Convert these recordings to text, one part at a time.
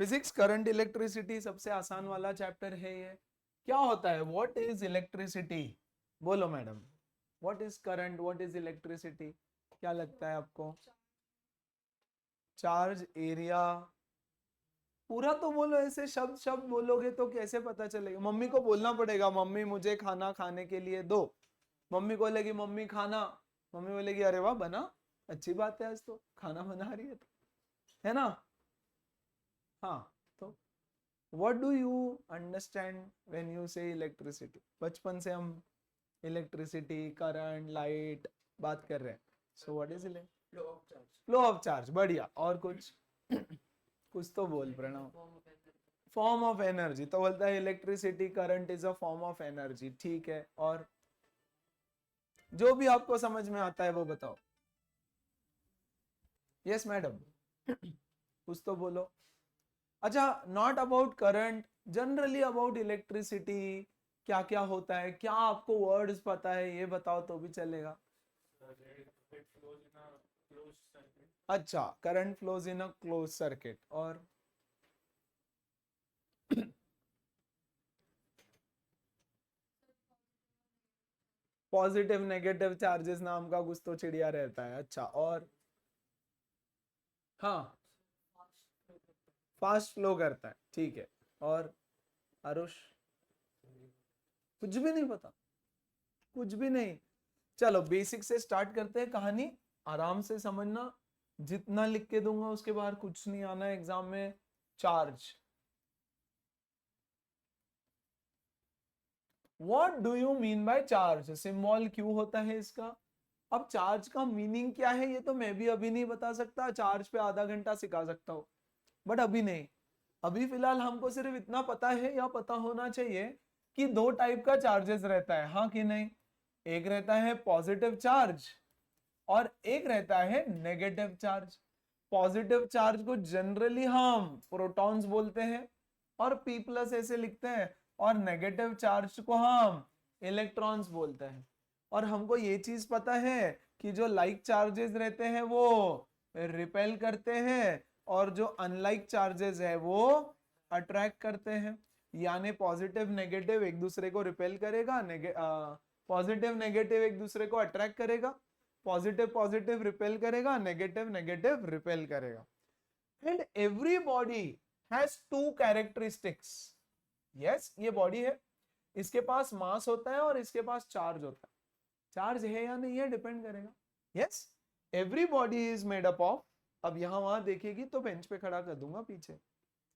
Physics current electricity सबसे आसान वाला चैप्टर है ये। क्या होता है, व्हाट इज इलेक्ट्रिसिटी? बोलो madam, what is current, what is electricity? क्या लगता है आपको? चार्ज, एरिया, पूरा तो बोलो, ऐसे शब्द शब्द बोलोगे तो कैसे पता चलेगा? मम्मी को बोलना पड़ेगा, मम्मी मुझे खाना खाने के लिए दो। मम्मी बोलेगी मम्मी खाना, मम्मी बोलेगी अरे वाह बना, अच्छी बात है, आज तो खाना बना रही है ना? हाँ, तो what do you understand when you से इलेक्ट्रिसिटी? बचपन से हम इलेक्ट्रिसिटी, करंट, लाइट बात कर रहे हैं। So what is flow of charge. बढ़िया, और कुछ? कुछ तो बोल प्रणव। फॉर्म ऑफ एनर्जी, तो बोलता है electricity current is a form of energy. ठीक है, और जो भी आपको समझ में आता है वो बताओ। यस मैडम, कुछ तो बोलो। अच्छा, not about current, generally about electricity क्या क्या होता है, क्या आपको वर्ड्स पता है ये बताओ तो भी चलेगा। अच्छा, current flows in a close circuit. और पॉजिटिव नेगेटिव चार्जेस नाम का कुछ तो चिड़िया रहता है। अच्छा, और? हाँ, फास्ट फ्लो करता है। ठीक है, और? आरुष, कुछ भी नहीं पता? कुछ भी नहीं? चलो बेसिक से स्टार्ट करते हैं कहानी, आराम से समझना। जितना लिख के दूंगा उसके बाहर कुछ नहीं आना है एग्जाम में। Charge, what do you mean by charge? Symbol Q होता है इसका। अब चार्ज का मीनिंग क्या है ये तो मैं भी अभी नहीं बता सकता, चार्ज पे आधा घंटा सिखा सकता हूँ, बट अभी नहीं। अभी फिलहाल हमको सिर्फ इतना पता है या पता होना चाहिए कि दो टाइप का चार्जेस रहता है, हाँ कि नहीं? एक रहता है पॉजिटिव चार्ज और एक रहता है नेगेटिव चार्ज। पॉजिटिव चार्ज को जनरली हम प्रोटॉन्स बोलते हैं और पी प्लस ऐसे लिखते हैं, और नेगेटिव चार्ज को हम इलेक्ट्रॉन्स बोलते हैं। और हमको ये चीज पता है कि जो लाइक चार्जेस रहते हैं वो रिपेल करते हैं और जो अनलाइक चार्जेस है वो अट्रैक्ट करते हैं। यानी पॉजिटिव नेगेटिव एक दूसरे को रिपेल करेगा, पॉजिटिव नेगेटिव एक दूसरे को अट्रैक्ट करेगा, पॉजिटिव पॉजिटिव रिपेल करेगा, नेगेटिव नेगेटिव रिपेल करेगा। And every body has to characteristics. Yes, ये बॉडी है, इसके पास मास होता है और इसके पास चार्ज होता है। चार्ज है या नहीं है डिपेंड करेगा। Yes, every body is made up of, अब यहां वहां देखेगी तो बेंच पे खड़ा कर दूंगा पीछे।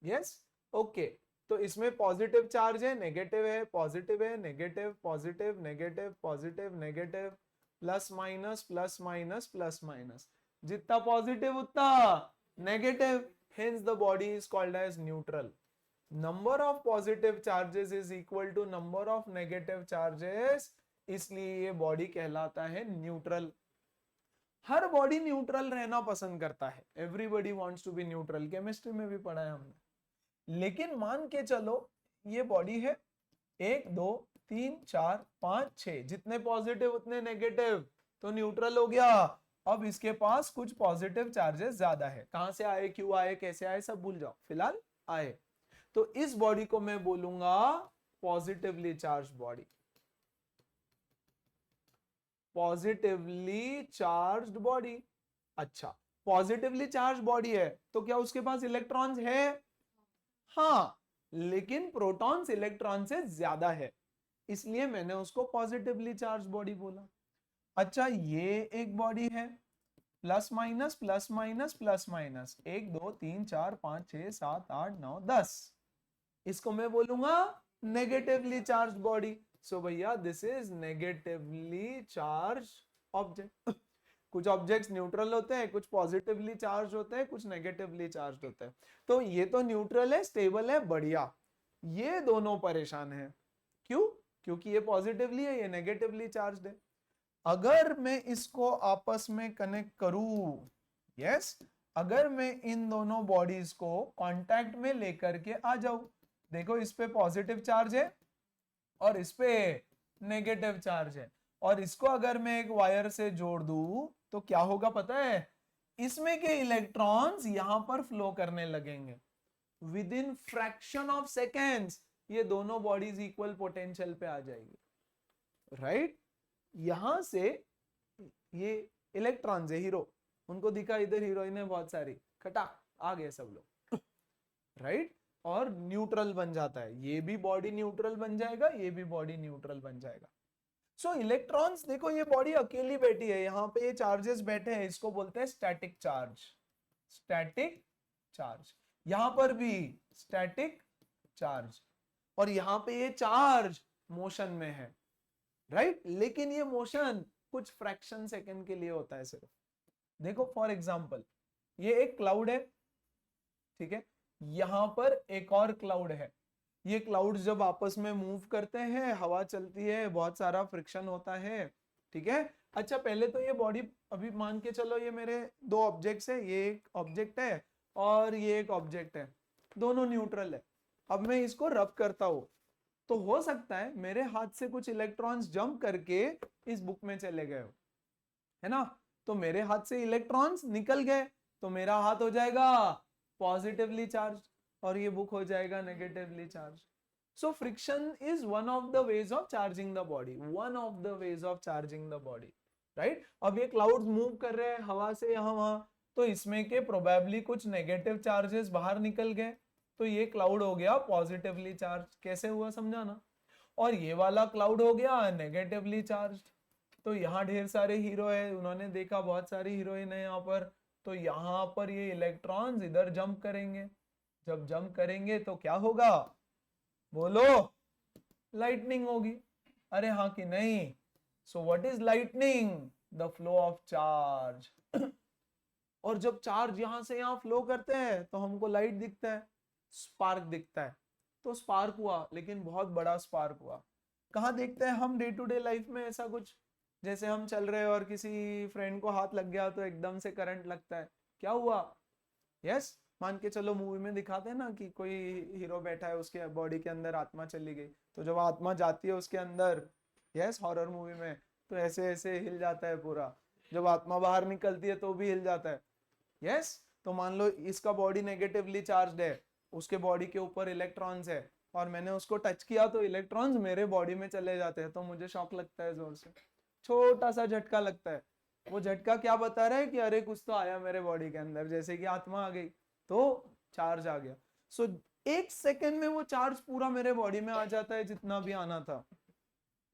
Yes, okay. तो इसमें पॉजिटिव चार्ज है, नेगेटिव है, पॉजिटिव है, negative, positive, negative, positive, negative, plus minus, plus minus, plus minus. जितना पॉजिटिव उतना negative, hence the body is called as neutral. Number of positive charges is equal to number of negative charges, इसलिए ये body कहलाता है neutral. हर body neutral रहना पसंद करता है, everybody wants to be neutral, chemistry में भी पढ़ा है हमने। लेकिन मान के चलो ये बॉडी है, 1 2 3 4 5 6, जितने पॉजिटिव उतने नेगेटिव, तो न्यूट्रल हो गया। अब इसके पास कुछ पॉजिटिव चार्जेस ज्यादा है, कहां से आए, क्यों आए, कैसे आए, सब भूल जाओ, फिलहाल आए। तो इस बॉडी को मैं बोलूंगा positively charge body. Positively charged body. अच्छा, पॉजिटिवली चार्ज बॉडी है तो क्या उसके पास इलेक्ट्रॉन्स है? हाँ, लेकिन प्रोटॉन्स इलेक्ट्रॉन से ज्यादा है, इसलिए मैंने उसको पॉजिटिवली चार्ज बॉडी बोला। अच्छा, ये एक बॉडी है, plus minus plus minus plus minus, 1 2 3 4 5 6 7 8 9 10, इसको मैं बोलूंगा नेगेटिवली चार्ज बॉडी। सो भैया this is negatively charge object. कुछ ऑब्जेक्ट्स न्यूट्रल होते हैं, कुछ पॉजिटिवली चार्ज होते हैं, कुछ नेगेटिवली चार्ज होते हैं। तो ये तो न्यूट्रल है, स्टेबल है, बढ़िया। ये दोनों परेशान है, क्यों? क्योंकि ये पॉजिटिवली है, ये नेगेटिवली चार्ज है। अगर मैं इसको आपस में कनेक्ट करूं, यस, अगर मैं इन दोनों बॉडीज को कांटेक्ट में लेकर के आ जाऊं, देखो इस पे पॉजिटिव चार्ज है और इस पे नेगेटिव चार्ज है, और इसको अगर मैं एक वायर से जोड़ दूं तो क्या होगा पता है? इसमें के इलेक्ट्रॉन्स यहां पर फ्लो करने लगेंगे। With in fraction of seconds ये दोनों बॉडीज इक्वल पोटेंशियल पे आ जाएगी, राइट? यहां से ये इलेक्ट्रॉन्स है, हीरो, उनको दिखा इधर हीरोइन है बहुत सारी, खटाक आ गए सब लोग, राइट? और न्यूट्रल बन जाता है, ये भी बॉडी न्यूट्रल बन जाएगा, ये भी बॉडी न्यूट्रल बन जाएगा। सो इलेक्ट्रॉन्स, देखो ये बॉडी अकेली बैठी है, यहाँ पे ये चार्जेस बैठे हैं, इसको बोलते हैं स्टैटिक चार्ज, स्टैटिक चार्ज। यहां पर भी स्टैटिक चार्ज, और यहाँ पे ये चार्ज मोशन में है, राइट? लेकिन ये मोशन कुछ फ्रैक्शन सेकंड के लिए होता है सिर्फ। देखो फॉर एग्जांपल ये एक क्लाउड है, ठीक है, यहां पर एक और क्लाउड है, ये क्लाउड जब आपस में मूव करते हैं, हवा चलती है, बहुत सारा फ्रिक्शन होता है, ठीक है। अच्छा पहले तो ये बॉडी, अभी मान के चलो ये मेरे दो ऑब्जेक्ट्स है, ये एक ऑब्जेक्ट है और ये एक ऑब्जेक्ट है, दोनों न्यूट्रल है। अब मैं इसको रब करता हूं तो हो सकता है मेरे हाथ से कुछ इलेक्ट्रॉन्स जंप करके इस बुक में चले गए हो, है ना? तो मेरे हाथ से इलेक्ट्रॉन्स निकल गए तो मेरा हाथ हो जाएगा पॉजिटिवली चार्ज और ये बुक हो जाएगा negatively charge. So friction is one of the ways of charging the body, one of the ways of charging the body, right? अब ये क्लाउड्स मूव कर रहे हैं हवा से यहाँ वहां, तो इसमें के प्रोबेबली कुछ नेगेटिव चार्जेस बाहर निकल गए, तो ये क्लाउड हो गया पॉजिटिवली चार्ज। कैसे हुआ समझा ना? और ये वाला क्लाउड हो गया नेगेटिवली चार्ज। तो यहाँ ढेर सारे हीरो है, उन्होंने देखा बहुत सारी हीरोइन है यहाँ पर, तो यहाँ पर ये इलेक्ट्रॉन्स इधर जंप करेंगे, जब जंप करेंगे तो क्या होगा बोलो? लाइटनिंग होगी। अरे हाँ कि नहीं? So what is lightning? The flow of charge. और जब चार्ज यहां से यहां फ्लो करते हैं तो हमको लाइट दिखता है, स्पार्क दिखता है। तो स्पार्क हुआ, लेकिन बहुत बड़ा स्पार्क हुआ। कहाँ देखते हैं हम डे टू डे लाइफ में ऐसा कुछ? जैसे हम चल रहे हैं और किसी फ्रेंड को हाथ लग गया तो एकदम से करंट लगता है, क्या हुआ? यस, मान के चलो मूवी में दिखाते हैं ना कि कोई हीरो बैठा है, उसके बॉडी के अंदर आत्मा चली गई, तो जब आत्मा जाती है उसके अंदर, यस हॉरर मूवी में, तो ऐसे ऐसे हिल जाता है पूरा। जब आत्मा बाहर निकलती है तो भी हिल जाता है, यस। तो मान लो इसका बॉडी नेगेटिवली चार्ज्ड है, उसके बॉडी के ऊपर इलेक्ट्रॉन्स है, और मैंने उसको टच किया तो इलेक्ट्रॉन्स मेरे बॉडी में चले जाते हैं, तो मुझे शॉक लगता है, जोर से छोटा सा झटका लगता है। वो झटका क्या बता रहा है कि अरे कुछ तो आया मेरे बॉडी के अंदर, जैसे कि आत्मा आ गई तो चार्ज आ गया। सो एक सेकेंड में वो चार्ज पूरा मेरे बॉडी में आ जाता है जितना भी आना था,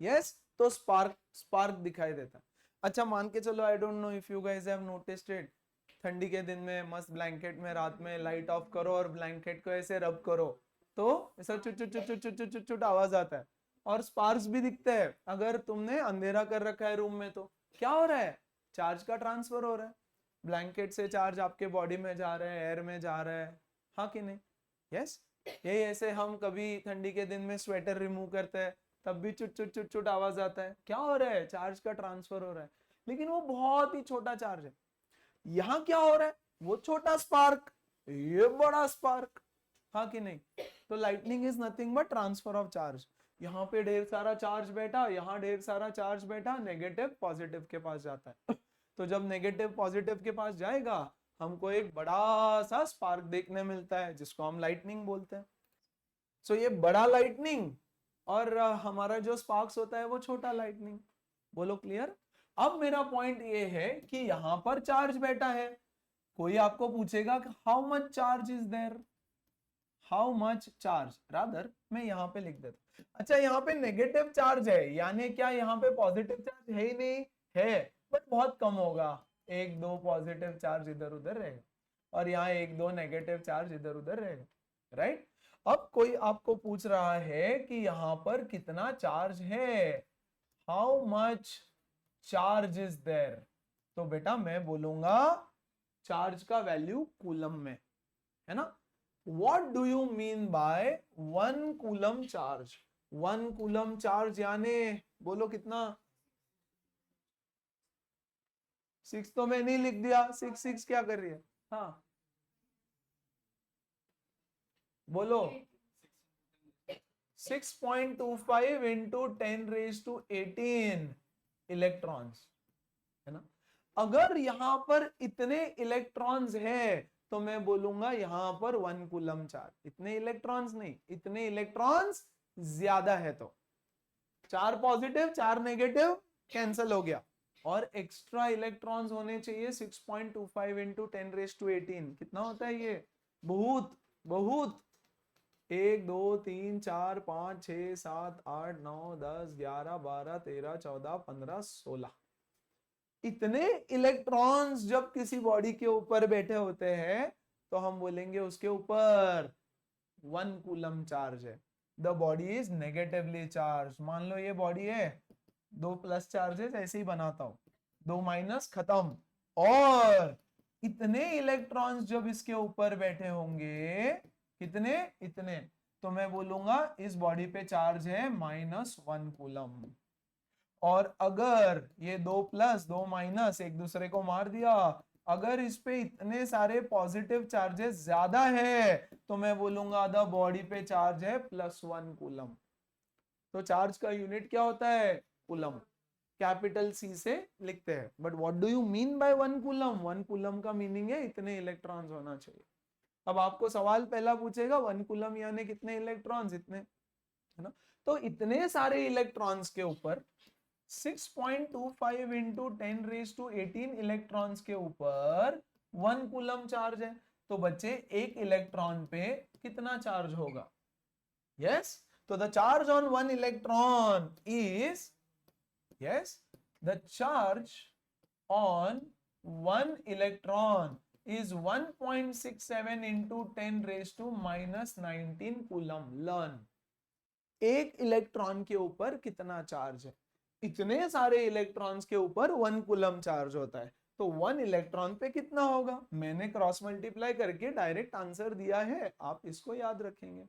यस। तो स्पार्क दिखाई देता है। अच्छा मान के चलो, I don't know if you guys have noticed it, ठंडी के दिन में मस्त ब्लैंकेट में रात में लाइट ऑफ करो और ब्लैंकेट को ऐसे रब करो तो ऐसा चुट चुट चुट चुट चुट चुट चुट आवाज आता है, और स्पार्क्स भी दिखते हैं। अगर तुमने अंधेरा कर रखा है रूम में तो क्या हो रहा है? चार्ज का ट्रांसफर हो रहा है, ब्लैंकेट से चार्ज आपके बॉडी में जा रहा है, एयर में जा रहा है, हाँ कि नहीं? यस। यही ऐसे हम कभी ठंडी के दिन में स्वेटर रिमूव करते हैं तब भी चुट चुट चुट चुट आवाज आता है, क्या हो रहा है? चार्ज का ट्रांसफर हो रहा है, लेकिन वो बहुत ही छोटा चार्ज है। यहाँ क्या हो रहा है? वो छोटा स्पार्क, ये बड़ा स्पार्क, हाँ कि नहीं? तो lightning is nothing but transfer of charge. यहाँ पे ढेर सारा चार्ज बैठा, यहाँ ढेर सारा चार्ज बैठा, नेगेटिव पॉजिटिव के पास जाता है। तो जब नेगेटिव पॉजिटिव के पास जाएगा हमको एक बड़ा सा स्पार्क देखने मिलता है जिसको हम लाइटनिंग बोलते हैं। सो ये बड़ा लाइटनिंग और हमारा जो स्पार्क्स होता है वो छोटा लाइटनिंग। बोलो क्लियर? अब मेरा पॉइंट ये है कि यहां पर चार्ज बैठा है, कोई आपको पूछेगा how much charge is there, how much charge, rather मैं यहाँ पे लिख देता। अच्छा यहाँ पे नेगेटिव चार्ज है, यानी क्या यहाँ पे पॉजिटिव चार्ज है ही नहीं? है, बट बहुत कम होगा, एक दो पॉजिटिव चार्ज इधर उधर रहेगा और यहाँ एक दो नेगेटिव चार्ज इधर उधर रहेगा, राइट? अब कोई आपको पूछ रहा है कि यहाँ पर कितना चार्ज है, how much charge is there, तो बेटा मैं बोलूंगा चार्ज का वैल्यू कूलम में, है ना? What do you mean by 1 coulomb charge? 1 coulomb charge यानी बोलो कितना? 6 तो मैं नहीं लिख दिया, 6 क्या कर रही है? हाँ बोलो। 6.25 into 10⁻18 इलेक्ट्रॉन्स, है ना? अगर यहां पर इतने इलेक्ट्रॉन्स हैं तो मैं बोलूंगा यहां पर 1 कूलम चार्ज। इतने इलेक्ट्रॉन्स नहीं, इतने इलेक्ट्रॉन्स ज्यादा है तो 4 पॉजिटिव 4 नेगेटिव कैंसिल हो गया, और एक्स्ट्रा इलेक्ट्रॉन्स होने चाहिए 6.25 इंटू 10⁻18। कितना होता है ये? बहुत बहुत। 1 2 3 4 5 6 7 8 9 10 11 12 13 14 15 16। इतने इलेक्ट्रॉन्स जब किसी बॉडी के ऊपर बैठे होते हैं तो हम बोलेंगे उसके ऊपर 1 कूलम चार्ज है। The body is negatively charge. मान लो ये बॉडी है, 2 प्लस चार्जेस ऐसे ही बनाता हूं, 2 माइनस खत्म, और इतने इलेक्ट्रॉन्स जब इसके ऊपर बैठे होंगे, कितने? इतने, तो मैं बोलूंगा इस बॉडी पे चार्ज है -1 कूलम। और अगर ये 2 प्लस 2 माइनस एक दूसरे को मार दिया, अगर इस पे इतने सारे पॉजिटिव चार्जेस ज्यादा है तो मैं बोलूंगा द बॉडी पे चार्ज है +1 कूलम। तो चार्ज का यूनिट क्या होता है? कूलम। कैपिटल सी से लिखते हैं। But what do you mean bye 1 coulomb? 1 coulomb का मीनिंग है इतने इलेक्ट्रॉन्स होना चाहिए। अब आपको सवाल पहला पूछेगा 1 कूलम यानी कितने इलेक्ट्रॉन्स? इतने, है ना? तो इतने सारे इलेक्ट्रॉन्स के ऊपर 6.25 इंटू 10⁻18 इलेक्ट्रॉन्स के ऊपर 1 कूलम चार्ज है। तो बच्चे एक इलेक्ट्रॉन पे कितना चार्ज होगा? यस, तो the charge on 1 electron is, yes, the charge on 1 electron is 1.67 into 10⁻⁻19 coulomb. Learn, एक इलेक्ट्रॉन के ऊपर कितना चार्ज है? इतने सारे इलेक्ट्रॉन्स के ऊपर 1 कूलम चार्ज होता है, तो 1 इलेक्ट्रॉन पे कितना होगा? मैंने क्रॉस मल्टीप्लाई करके डायरेक्ट आंसर दिया है, आप इसको याद रखेंगे।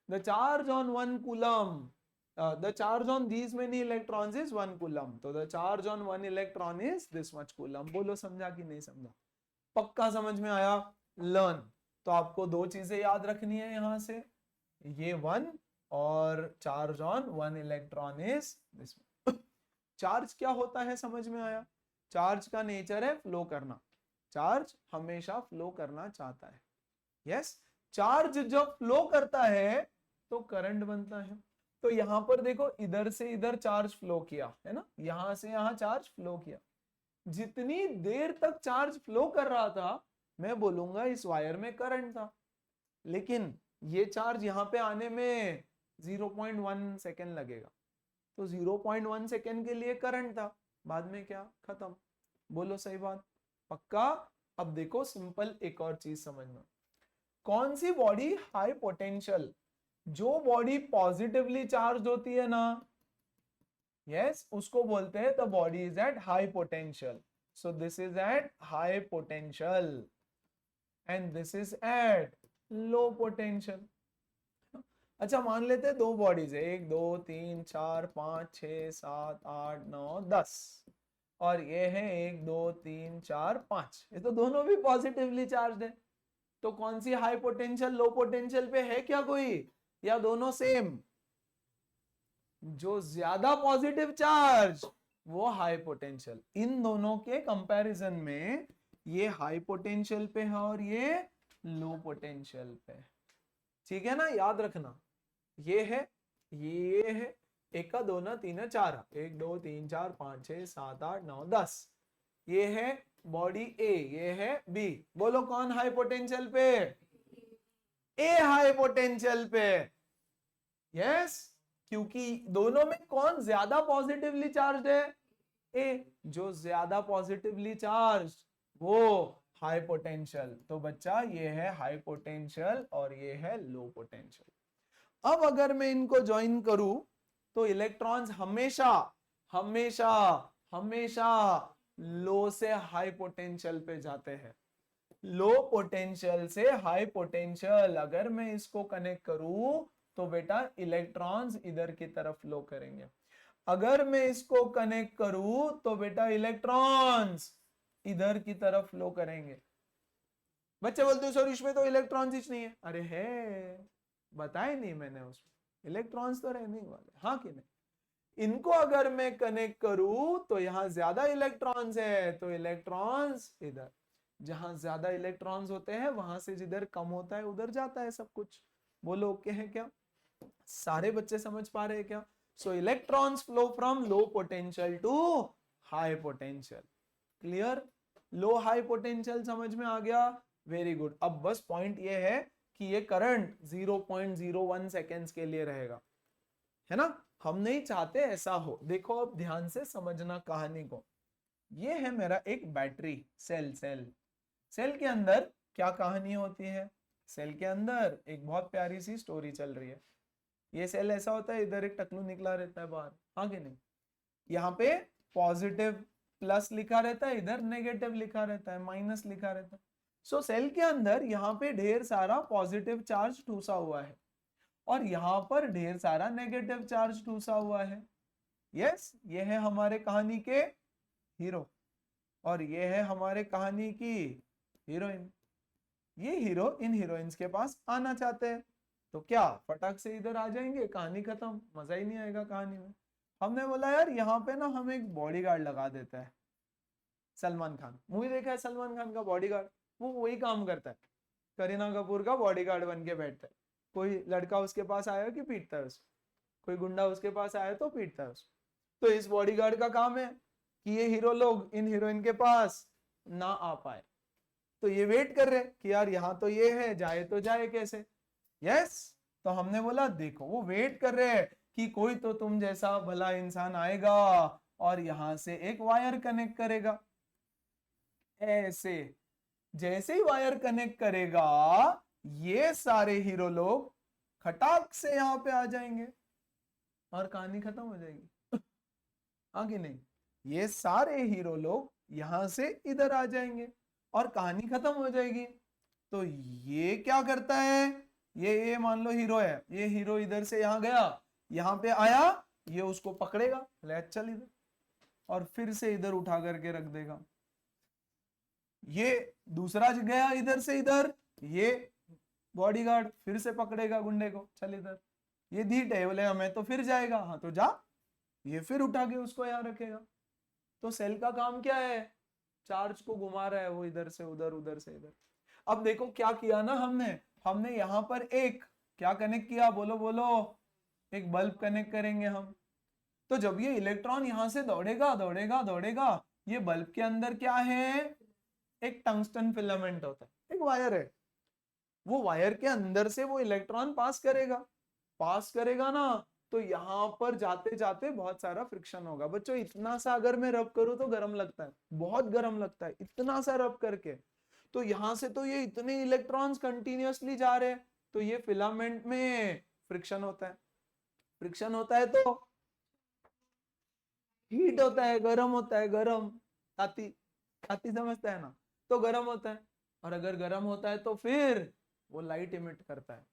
The charge on 1 coulomb, the charge on these many electrons is 1 coulomb, तो the charge on 1 electron is this much coulomb। बोलो समझा कि नहीं समझा? पक्का समझ में आया? लर्न, तो आपको 2 चीजें याद रखनी है यहां से, ये 1 और charge on 1 electron is this. Charge क्या होता है समझ में आया? चार्ज का नेचर है फ्लो करना, चार्ज हमेशा फ्लो करना चाहता है। यस, चार्ज जब फ्लो करता है तो करंट बनता है। तो यहां पर देखो, इधर से इधर चार्ज फ्लो किया है ना, यहां से यहां चार्ज फ्लो किया। जितनी देर तक चार्ज फ्लो कर रहा था मैं बोलूंगा इस वायर में करंट था, लेकिन ये चार्ज यहां पे आने में 0.1 सेकेंड लगेगा, तो 0.1 सेकेंड के लिए करंट था, बाद में क्या? खत्म। बोलो सही बात? पक्का? अब देखो सिंपल एक और चीज समझना, कौन सी बॉडी हाई पोटेंशियल? जो बॉडी पॉजिटिवली चार्ज होती है ना, यस, उसको बोलते हैं the body is at high potential. So this is at high potential and this is at low potential. अच्छा, मान लेते हैं 2 बॉडीज है, 1 2 3 4 5 6 7 8 9 10, और ये है 1 2 3 4 5, ये तो दोनों भी पॉजिटिवली चार्ज है। तो कौन सी हाई पोटेंशियल लो पोटेंशियल पे है क्या कोई, या दोनों सेम? जो ज्यादा पॉजिटिव चार्ज वो हाई पोटेंशियल। इन दोनों के कंपैरिजन में ये हाई पोटेंशियल पे है और ये लो पोटेंशियल पे। ठीक है ना, याद रखना, ये है, ये है, 1 का 2 ना 3 ना 4, 1 2 3 4 5 6 7 8 9 10, ये है बॉडी ए, ये है बी। बोलो कौन हाई पोटेंशियल पे? ए हाई पोटेंशियल पे। यस, क्योंकि दोनों में कौन ज्यादा पॉजिटिवली चार्ज है? ए। जो ज्यादा पॉजिटिवली चार्ज वो हाई पोटेंशियल। तो बच्चा ये है हाई पोटेंशियल और ये है लो पोटेंशियल। अब अगर मैं इनको ज्वाइन करूं तो इलेक्ट्रॉन्स हमेशा हमेशा हमेशा लो से हाई पोटेंशियल पे जाते हैं। लो पोटेंशियल से हाई पोटेंशियल अगर मैं इसको कनेक्ट करूं तो बेटा इलेक्ट्रॉन्स इधर की तरफ फ्लो करेंगे। अगर मैं इसको कनेक्ट करूं तो बेटा इलेक्ट्रॉन्स इधर की तरफ फ्लो करेंगे। बच्चे बोलते हैं सर इसमें तो इलेक्ट्रॉन्स ही नहीं है। अरे है, बताए नहीं मैंने, उसमें इलेक्ट्रॉन्स तो रहने वाले, हाँ कि नहीं? इनको अगर मैं कनेक्ट करूं तो यहां ज्यादा इलेक्ट्रॉन्स है, तो इलेक्ट्रॉन्स इधर। जहां ज्यादा इलेक्ट्रॉन्स होते हैं वहां से जिधर कम होता है उधर जाता है सब कुछ। बोलो ओके है क्या? सारे बच्चे समझ पा रहे हैं क्या? So electrons flow from low potential to high potential. Clear? Low high potential समझ में आ गया? Very good. अब बस पॉइंट ये है कि ये करंट 0.01 सेकेंड्स के लिए रहेगा, है ना? हम नहीं चाहते ऐसा हो। देखो अब ध्यान से समझना कहानी को। ये है मेरा एक बैटरी सेल। सेल के अंदर क्या कहानी होती है? सेल के अंदर एक बहुत प्यारी सी स्टोरी चल रही है। ये सेल ऐसा होता है, इधर एक टकलू निकला रहता है बाहर, हाँ कि नहीं? यहाँ पे पॉजिटिव प्लस लिखा रहता है, इधर नेगेटिव लिखा रहता है, माइनस लिखा रहता है। सो सेल के अंदर यहाँ पे ढेर सारा पॉजिटिव चार्ज ठूसा हुआ है और यहाँ पर ढेर सारा नेगेटिव चार्ज ठूसा हुआ है। यस, ये है हमारे कहानी के हीरो और ये है हमारे कहानी की हीरोइन। ये हीरो इन हीरोइंस के पास आना चाहते हैं तो क्या फटाक से इधर आ जाएंगे? कहानी खत्म, मजा ही नहीं आएगा कहानी में। हमने बोला यार यहाँ पे ना हम एक बॉडीगार्ड लगा देते हैं। सलमान खान, मूवी देखा है सलमान खान का बॉडीगार्ड? वो वही काम करता है, करीना कपूर का बॉडीगार्ड बन के बैठता है। कोई लड़का उसके पास आया कि पीटता है उसको, कोई गुंडा उसके पास आया तो पीटता है उसको। तो इस बॉडीगार्ड का काम है कि ये हीरो लोग इन हीरोइन के पास ना आ पाए। तो ये वेट कर रहे कि यार यहाँ तो ये है, जाए तो जाए कैसे? यस, तो हमने बोला देखो वो वेट कर रहे हैं कि कोई तो तुम जैसा भला इंसान आएगा और यहां से एक वायर कनेक्ट करेगा। ऐसे जैसे ही वायर कनेक्ट करेगा ये सारे हीरो लोग खटाक से यहाँ पे आ जाएंगे और कहानी खत्म हो जाएगी। हाँ कि नहीं? ये सारे हीरो लोग यहां से इधर आ जाएंगे और कहानी खत्म हो जाएगी। तो ये क्या करता है? ये मान लो हीरो है, ये हीरो इधर से यहाँ गया, यहाँ पे आया, ये उसको पकड़ेगा, ले चल इधर, और फिर से इधर उठा करके रख देगा। ये दूसरा गया इधर से इधर, ये बॉडीगार्ड फिर से पकड़ेगा गुंडे को, चल इधर। ये धीट है, बोले हमें तो फिर जाएगा, हाँ तो जा। ये फिर उठा के उसको यहाँ रखेगा। तो सेल का काम क्या है? चार्ज को घुमा रहा है वो, इधर से उधर, उधर से इधर। अब देखो क्या किया ना हमने यहाँ पर एक क्या कनेक्ट किया? बोलो बोलो, एक बल्ब कनेक्ट करेंगे हम। तो जब ये इलेक्ट्रॉन यहां से दौड़ेगा दौड़ेगा दौड़ेगा, ये बल्ब के अंदर क्या है? एक टंगस्टन फिलामेंट होता है, एक वायर है। वो वायर के अंदर से वो इलेक्ट्रॉन पास करेगा ना, तो यहाँ पर जाते जाते बहुत सारा फ्रिक्शन होगा। बच्चों इतना सा अगर मैं रब करूँ तो गर्म लगता है, बहुत गर्म लगता है, इतना सा रब करके। तो यहां से तो ये इतने इलेक्ट्रॉन्स कंटिन्यूअसली जा रहे हैं, तो ये फिलामेंट में फ्रिक्शन होता है। फ्रिक्शन होता है तो हीट होता है, गर्म होता है, गर्म। ताती ताती समझता है ना? तो गर्म होता है, और अगर गर्म होता है तो फिर वो लाइट इमिट करता है।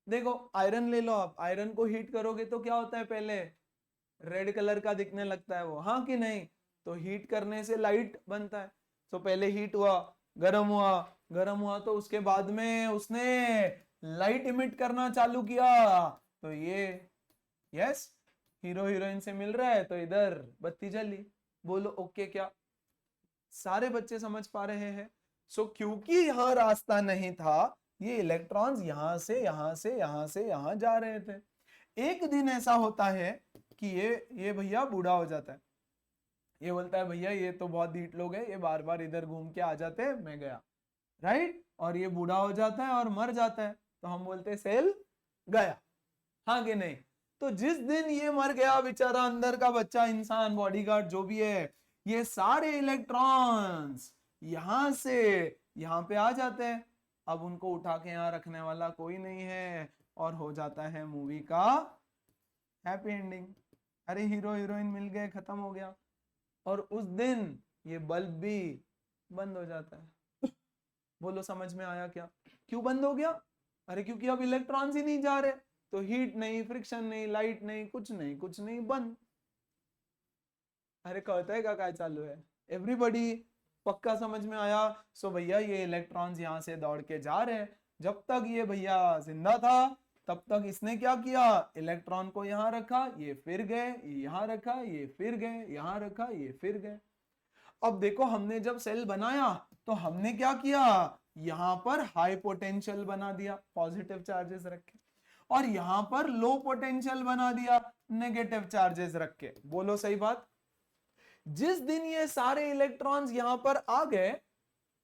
देखो आयरन ले लो आप, आयरन को हीट करोगे तो क्या होता है? पहले रेड कलर का दिखने लगता है वो, हाँ कि नहीं? तो हीट करने से लाइट बनता है। तो पहले हीट हुआ, गर्म हुआ, गर्म हुआ, तो उसके बाद में उसने लाइट इमिट करना चालू किया। तो ये यस, हीरो हीरोइन से मिल रहा है तो इधर बत्ती जली। बोलो ओके क्या? सारे बच्चे समझ पा रहे हैं? सो क्योंकि यहाँ रास्ता नहीं था, ये इलेक्ट्रॉन्स यहाँ से यहाँ से यहाँ से यहाँ जा रहे थे। एक दिन ऐसा होता है कि ये भैया बूढ़ा हो जाता है। ये बोलता है भैया ये तो बहुत ढीठ लोग हैं, ये बार बार इधर घूम के आ जाते हैं, मैं गया। राइट? और ये बूढ़ा हो जाता है और मर जाता है, तो हम बोलते हैं सेल गया, हाँ कि नहीं? तो जिस दिन ये मर गया बेचारा, अंदर का बच्चा इंसान, बॉडीगार्ड जो भी है, ये सारे इलेक्ट्रॉन्स यहां से यहां पे आ जाते हैं। अब उनको उठा के यहाँ रखने वाला कोई नहीं है और हो जाता है मूवी का हैप्पी एंडिंग। अरे हीरो हीरोइन मिल गए, खत्म हो गया। और उस दिन ये बल्ब भी बंद हो जाता है। बोलो समझ में आया क्या? क्यों बंद हो गया? अरे क्योंकि अब इलेक्ट्रॉन्स ही नहीं जा रहे, तो हीट नहीं, फ्रिक्शन नहीं, लाइट नहीं, कुछ नहीं, कुछ नहीं, बंद। अरे कहता है क्या चालू है? एवरीबॉडी पक्का समझ में आया? सो भैया ये इलेक्ट्रॉन्स यहाँ से दौड़ के जा रहे हैं। जब तक ये भैया जिंदा था तब तक इसने क्या किया? इलेक्ट्रॉन को यहाँ रखा, ये फिर गए, यहाँ रखा, ये फिर गए, यहाँ रखा, ये फिर गए। अब देखो हमने जब सेल बनाया तो हमने क्या किया, यहां पर हाई पोटेंशियल बना दिया, पॉजिटिव चार्जेस रख के, और यहां पर लो पोटेंशियल बना दिया, नेगेटिव चार्जेस रख के। बोलो सही बात। जिस दिन ये सारे इलेक्ट्रॉन्स यहां पर आ गए,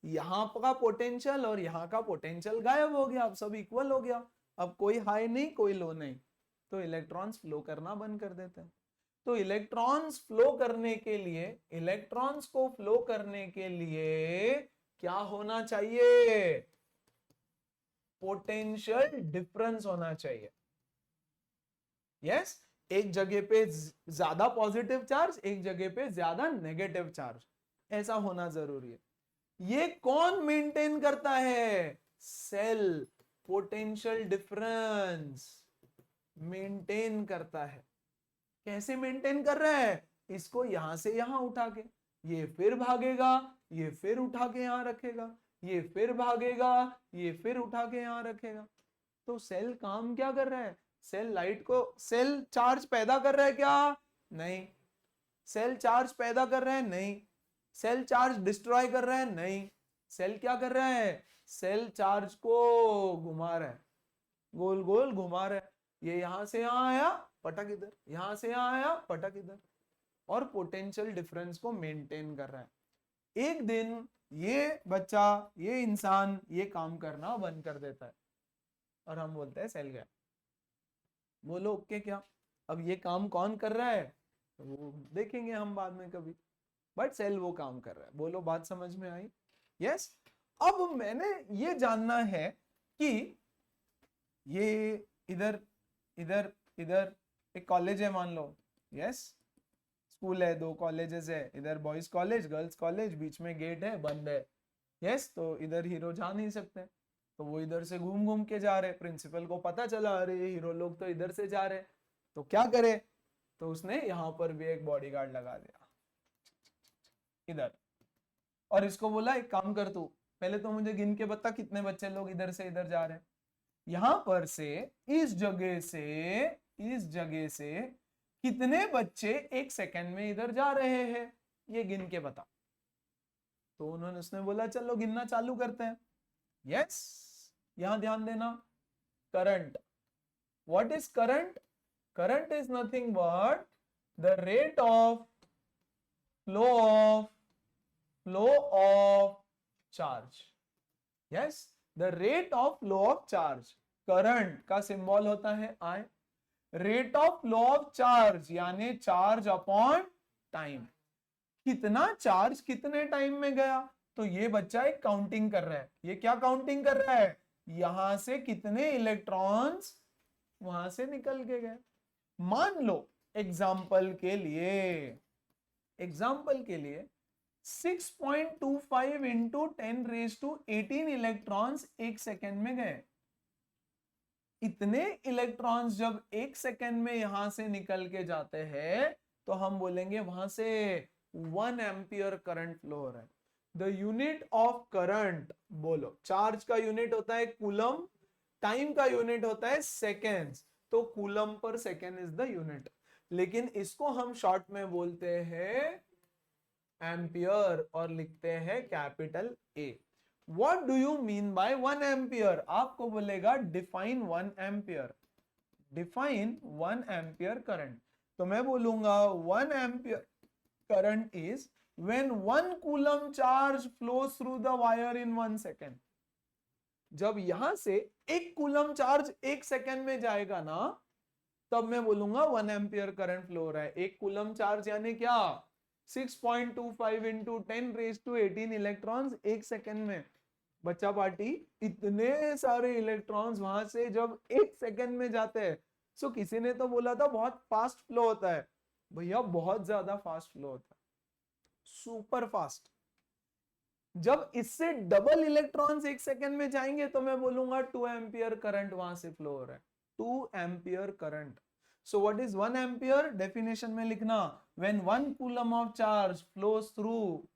यहां का पोटेंशियल और यहां का पोटेंशियल गायब हो गया, अब सब इक्वल हो गया, अब कोई हाई नहीं कोई लो नहीं, तो इलेक्ट्रॉन्स फ्लो करना बंद कर देते हैं। तो इलेक्ट्रॉन्स फ्लो करने के लिए, इलेक्ट्रॉन्स को फ्लो करने के लिए क्या होना चाहिए, पोटेंशियल डिफरेंस होना चाहिए। यस, एक जगह पे ज्यादा पॉजिटिव चार्ज, एक जगह पे ज्यादा नेगेटिव चार्ज, ऐसा होना जरूरी है। ये कौन मेंटेन करता है, सेल पोटेंशियल डिफरेंस मेंटेन करता है। कैसे मेंटेन कर रहा है, इसको यहां से यहां उठा के, ये फिर भागेगा, ये फिर उठा के यहां रखेगा, ये फिर भागेगा, ये फिर उठा के यहां रखेगा। तो सेल काम क्या कर रहा है, सेल लाइट को, सेल चार्ज पैदा कर रहा है क्या, नहीं। सेल चार्ज पैदा कर रहा है, नहीं। सेल चार्ज डिस्ट्रॉय कर रहा है, नहीं। सेल क्या कर रहा है, सेल चार्ज को घुमा रहा है, गोल गोल घुमा रहा है। ये यहां से यहां आया, पटक इधर, यहां से यहां आया, पटक इधर, और पोटेंशियल डिफरेंस को मेंटेन कर रहा है। एक दिन ये बच्चा, ये इंसान ये काम करना बंद कर देता है और हम बोलते हैं सेल गया। बोलो ओके क्या, अब ये काम कौन कर रहा है वो देखेंगे हम बाद में कभी, बट सेल वो काम कर रहा है। बोलो बात समझ में आई। यस। अब मैंने ये जानना है कि ये इधर इधर इधर एक कॉलेज है मान लो, यस, स्कूल है, दो कॉलेजेस है, इधर बॉयज कॉलेज गर्ल्स कॉलेज, बीच में गेट है, बंद है, यस। तो इधर हीरो जा नहीं सकते, तो वो इधर से घूम घूम के जा रहे, प्रिंसिपल को पता चला अरे हीरो लोग तो इधर से जा रहे, तो क्या करे, तो उसने यहां पर भी एक बॉडीगार्ड लगा दिया इधर, और इसको बोला एक काम कर तू पहले तो मुझे गिन के बता कितने बच्चे लोग इधर से इधर जा रहे हैं, यहां पर से इस जगह से कितने बच्चे एक सेकंड में इधर जा रहे हैं, ये गिन के बता। तो उन्होंने, उसने बोला चलो गिनना चालू करते हैं। यस, यहां ध्यान देना, current, what is current, current is nothing but the rate of flow of charge. Yes, the rate of flow of charge, current का सिंबल होता है I, rate of flow of charge यानी चार्ज अपॉन टाइम, कितना charge कितने time में गया। तो ये बच्चा एक काउंटिंग कर रहा है, ये क्या काउंटिंग कर रहा है, यहां से कितने इलेक्ट्रॉन्स वहां से निकल के गए। मान लो एग्जाम्पल के लिए 6.25 इंटू 10⁻18 इलेक्ट्रॉन्स एक सेकेंड में गए। इतने इलेक्ट्रॉन्स जब एक सेकेंड में यहां से निकल के जाते हैं तो हम बोलेंगे वहां से 1 एम्पियर करंट फ्लो हो रहा है। द यूनिट ऑफ करंट, बोलो चार्ज का यूनिट होता है कूलम, टाइम का यूनिट होता है सेकेंड्स, तो coulomb per second is the unit, लेकिन इसको हम शॉर्ट में बोलते हैं एम्पियर और लिखते हैं capital A। What do you mean by 1 ampere, आपको बोलेगा define 1 ampere, define 1 ampere current. तो मैं बोलूंगा 1 ampere current is when 1 coulomb charge flows through the wire in 1 second। जब यहां से 1 कूलम चार्ज 1 सेकेंड में जाएगा ना, तब मैं बोलूंगा 1 एम्पियर करंट फ्लो हो रहा है। 1 कूलम चार्ज यानी क्या, 6.25 इंटू 10⁻18 इलेक्ट्रॉन्स एक सेकेंड में। बच्चा पार्टी, इतने सारे इलेक्ट्रॉन्स वहां से जब एक सेकेंड में जाते हैं, सो किसी ने तो बोला था बहुत फास्ट फ्लो होता है, भैया बहुत ज्यादा फास्ट फ्लो होता है, सुपर फास्ट। जब इससे डबल इलेक्ट्रॉन्स एक सेकेंड में जाएंगे तो मैं बोलूंगा 2 एम्पियर करंट वहां से फ्लो हो रहा है, 2 ampere current. So what is 1 ampere? Definition में लिखना, when 1 coulomb of charge flows through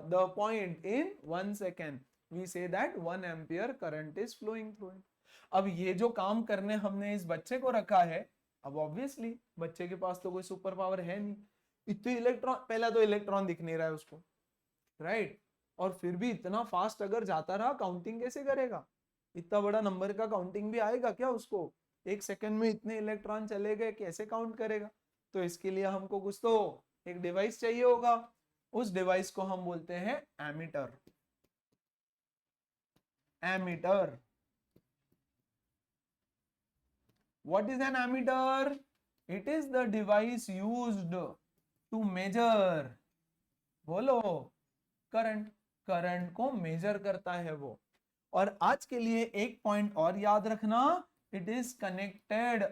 the point in 1 second, we say that 1 ampere current is flowing through it. अब ये जो काम करने हमने इस बच्चे को रखा है, अब ऑब्वियसली बच्चे के पास तो कोई सुपर पावर है नहीं, इतने इलेक्ट्रॉन, पहला तो इलेक्ट्रॉन दिख नहीं रहा है उसको, राइट। और फिर भी इतना फास्ट अगर जाता रहा, काउंटिंग कैसे करेगा? इतना बड़ा नंबर का काउंटिंग भी आएगा क्या उसको? एक सेकंड में इतने इलेक्ट्रॉन चले गए, कैसे काउंट करेगा? तो इसके लिए हमको कुछ तो एक डिवाइस चाहिए होगा। उस डिवाइस को हम बोलते हैं ammeter. Ammeter. What is an ammeter? It is the device used to measure, बोलो, करंट। करंट को मेजर करता है वो। और आज के लिए एक पॉइंट और याद रखना, it is connected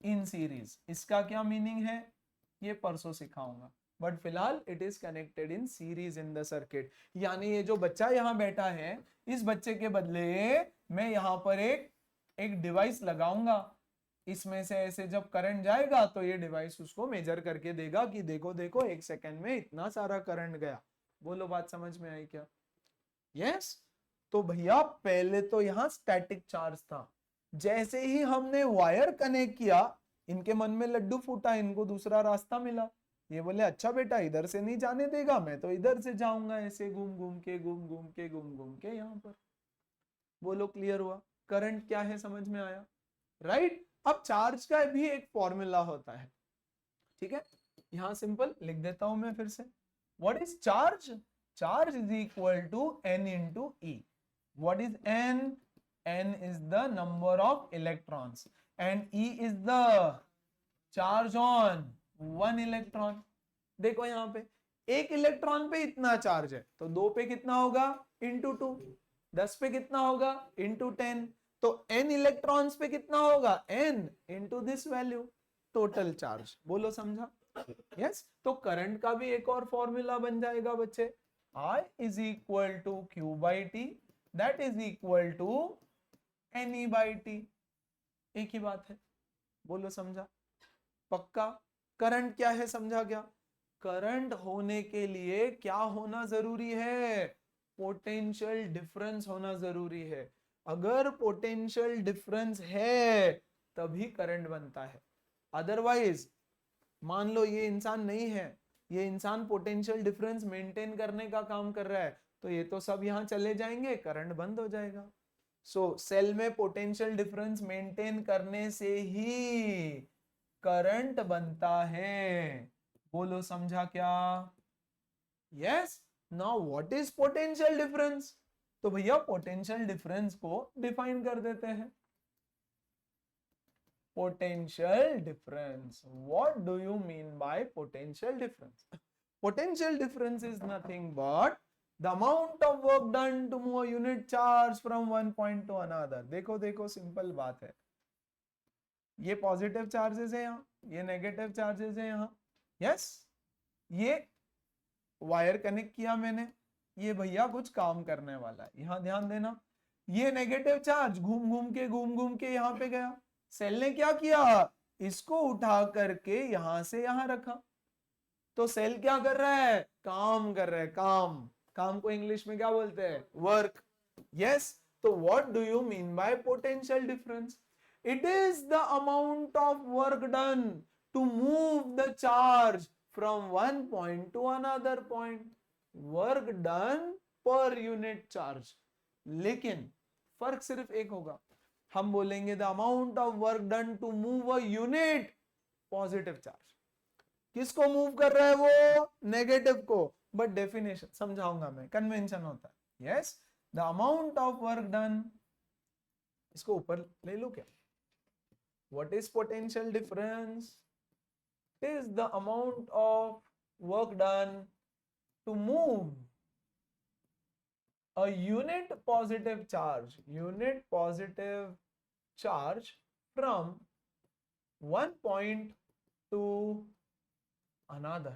in series. इसका क्या मीनिंग है ये परसों सिखाऊंगा, बट फिलहाल it is connected in series in the circuit. यानी ये जो बच्चा यहाँ बैठा है, इस बच्चे के बदले मैं यहाँ पर एक डिवाइस लगाऊंगा। इसमें से ऐसे जब करंट जाएगा तो ये डिवाइस उसको मेजर करके देगा कि देखो देखो एक सेकंड में इतना सारा करंट गया। बोलो बात समझ में आई क्या? यस। तो भैया पहले तो यहाँ स्टैटिक चार्ज था, जैसे ही हमने वायर कनेक्ट किया, इनके मन में लड्डू फूटा, इनको दूसरा रास्ता मिला। ये बोले अच्छा बेटा इधर से नहीं जाने देगा, मैं तो इधर से जाऊंगा, ऐसे घूम घूम के घूम घूम के घूम घूम के यहाँ पर। बोलो क्लियर हुआ? करंट क्या है समझ में आया? राइट। अब चार्ज का भी एक फॉर्मूला होता है, ठीक है? यहां सिंपल लिख देता हूं मैं फिर से। What is charge? Charge is equal to n into e. What is n? n is the number of electrons and e is the charge on one electron. देखो यहाँ पे एक इलेक्ट्रॉन पे इतना चार्ज है, तो दो पे कितना होगा? Into two. 10 पे कितना होगा? इंटू 10। तो n इलेक्ट्रॉन्स पे कितना होगा? n into this value, total charge. बोलो समझा? यस। तो करंट का भी एक और फॉर्मूला बन जाएगा बच्चे, I is equal to Q by T, that is equal to NE by T. एक ही बात है। बोलो समझा? पक्का? करंट क्या है समझा क्या? करंट होने के लिए क्या होना जरूरी है? पोटेंशियल डिफरेंस होना जरूरी है। अगर पोटेंशियल डिफरेंस है तभी करंट बनता है। अदरवाइज मान लो ये इंसान नहीं है, ये इंसान पोटेंशियल डिफरेंस मेंटेन करने का काम कर रहा है, तो ये तो सब यहां चले जाएंगे, करंट बंद हो जाएगा। सो सेल में पोटेंशियल डिफरेंस मेंटेन करने से ही करंट बनता है। बोलो समझा क्या? Yes. Now what is potential difference? तो भैया पोटेंशियल डिफरेंस को डिफाइन कर देते हैं। Potential difference. What do you mean by potential difference? Potential difference is nothing but the amount of work done to move a unit charge from one point to another. देखो देखो simple बात है, ये positive charges है यहाँ, ये negative charges है यहाँ। यस। ये वायर कनेक्ट किया मैंने, ये भैया कुछ काम करने वाला है, यहाँ ध्यान देना। ये नेगेटिव चार्ज घूम घूम के यहाँ पे गया, सेल ने क्या किया? इसको उठा करके यहां से यहां रखा। तो सेल क्या कर रहा है? काम कर रहा है। काम, काम को इंग्लिश में क्या बोलते हैं? वर्क। यस। तो what do you mean by potential difference? It is the amount of work done to move the charge from one point to another point. Work done per unit charge. लेकिन फर्क सिर्फ एक होगा, हम बोलेंगे the amount of work done to move a unit positive charge. किसको move कर रहा है वो? नेगेटिव को। बट डेफिनेशन समझाऊंगा मैं, कन्वेंशन होता है। Yes. The amount of work done, इसको ऊपर ले लो क्या? What is potential difference? It is the amount of work done to move a unit positive charge from one point to another।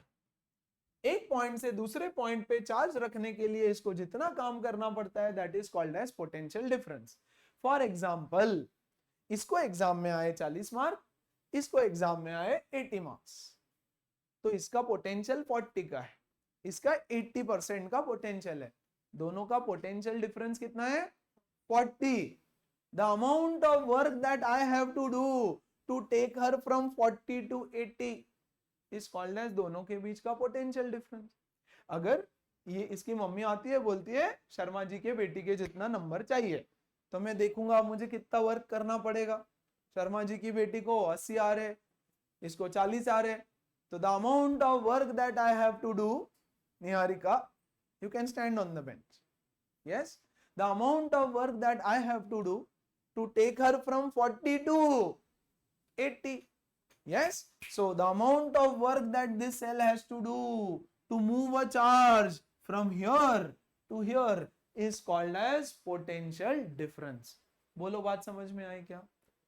एक पॉइंट से दूसरे पॉइंट पे चार्ज रखने के लिए इसको जितना काम करना पड़ता है, that is called as potential difference. For example, इसको एग्जाम में आए 40 मार्क, इसको एग्जाम में आए 80 मार्क्स, तो इसका पोटेंशियल 40 का है, इसका 80% का पोटेंशियल है। दोनों का पोटेंशियल डिफरेंस कितना है? 40। The amount of work that I have to do to take her from 40 to 80 is called as दोनों के बीच का पोटेंशियल डिफरेंस। अगर ये इसकी मम्मी आती है, बोलती है शर्मा जी के बेटी के जितना नंबर चाहिए, तो मैं देखूंगा मुझे कितना वर्क करना पड़ेगा। शर्मा जी की बेटी को 80 आ रहे, इसको 40 आ रहे, तो the amount of work that I have to do, Niharika you can stand on the bench, yes, the amount of work that I have to do to take her from 40 to 80, yes, so the amount of work that this cell has to do to move a charge from here to here is called as potential difference. बोलो बात समझ में आई क्या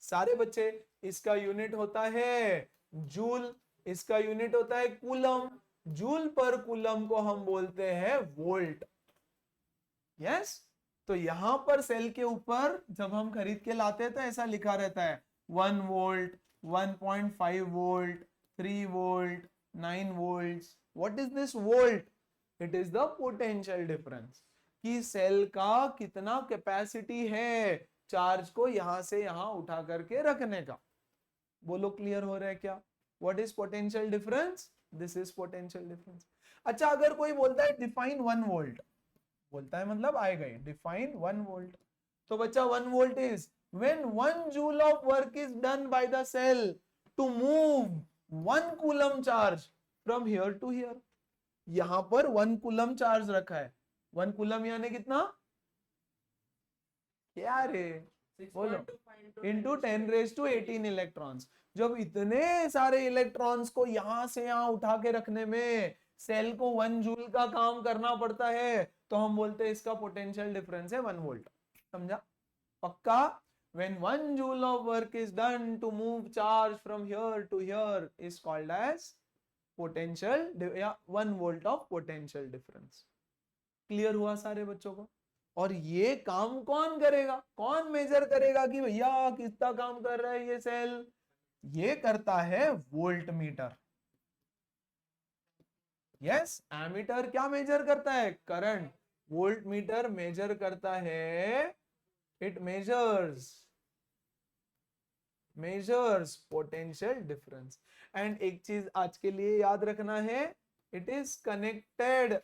सारे बच्चे? इसका unit होता है जूल, इसका यूनिट होता है कूलम, जूल पर कूलम को हम बोलते हैं वोल्ट, यस। तो यहां पर सेल के ऊपर जब हम खरीद के लाते हैं तो ऐसा लिखा रहता है 1 volt, 1.5 volt, 3 volt, 9 volt. What is this volt? It is the potential difference, कि सेल का कितना कैपेसिटी है चार्ज को यहां से यहां उठा करके रखने का। बोलो क्लियर हो रहा है क्या? What is potential difference? This is potential difference. अच्छा, अगर कोई बोलता है डिफाइन 1 वोल्ट, बोलता है मतलब आएगा ही डिफाइन 1 वोल्ट, तो बच्चा 1 volt is when 1 joule of work is done by the cell to move 1 coulomb charge from here to here. यहां पर 1 कूलम चार्ज रखा है, 1 कूलम यानी कितना? क्या रे बोलो, इंटू 10⁻18 इलेक्ट्रॉन्स। जब इतने सारे इलेक्ट्रॉन्स को यहां से यहां उठा के रखने में सेल को 1 जूल का काम करना पड़ता है, तो हम बोलते हैं इसका पोटेंशियल डिफरेंस है 1 वोल्ट। समझा? पक्का? when 1 joule of work is done to move charge from here to here is called as potential या 1 volt of potential difference। Clear हुआ सारे बच्चों को? और ये काम कौन करेगा, कौन मेजर करेगा कि भैया कितना काम कर रहा है ये सेल? ये करता है वोल्ट मीटर। यस, एमीटर क्या मेजर करता है? करंट। वोल्ट मीटर मेजर करता है, it measures potential difference। And एक चीज आज के लिए याद रखना है, it is connected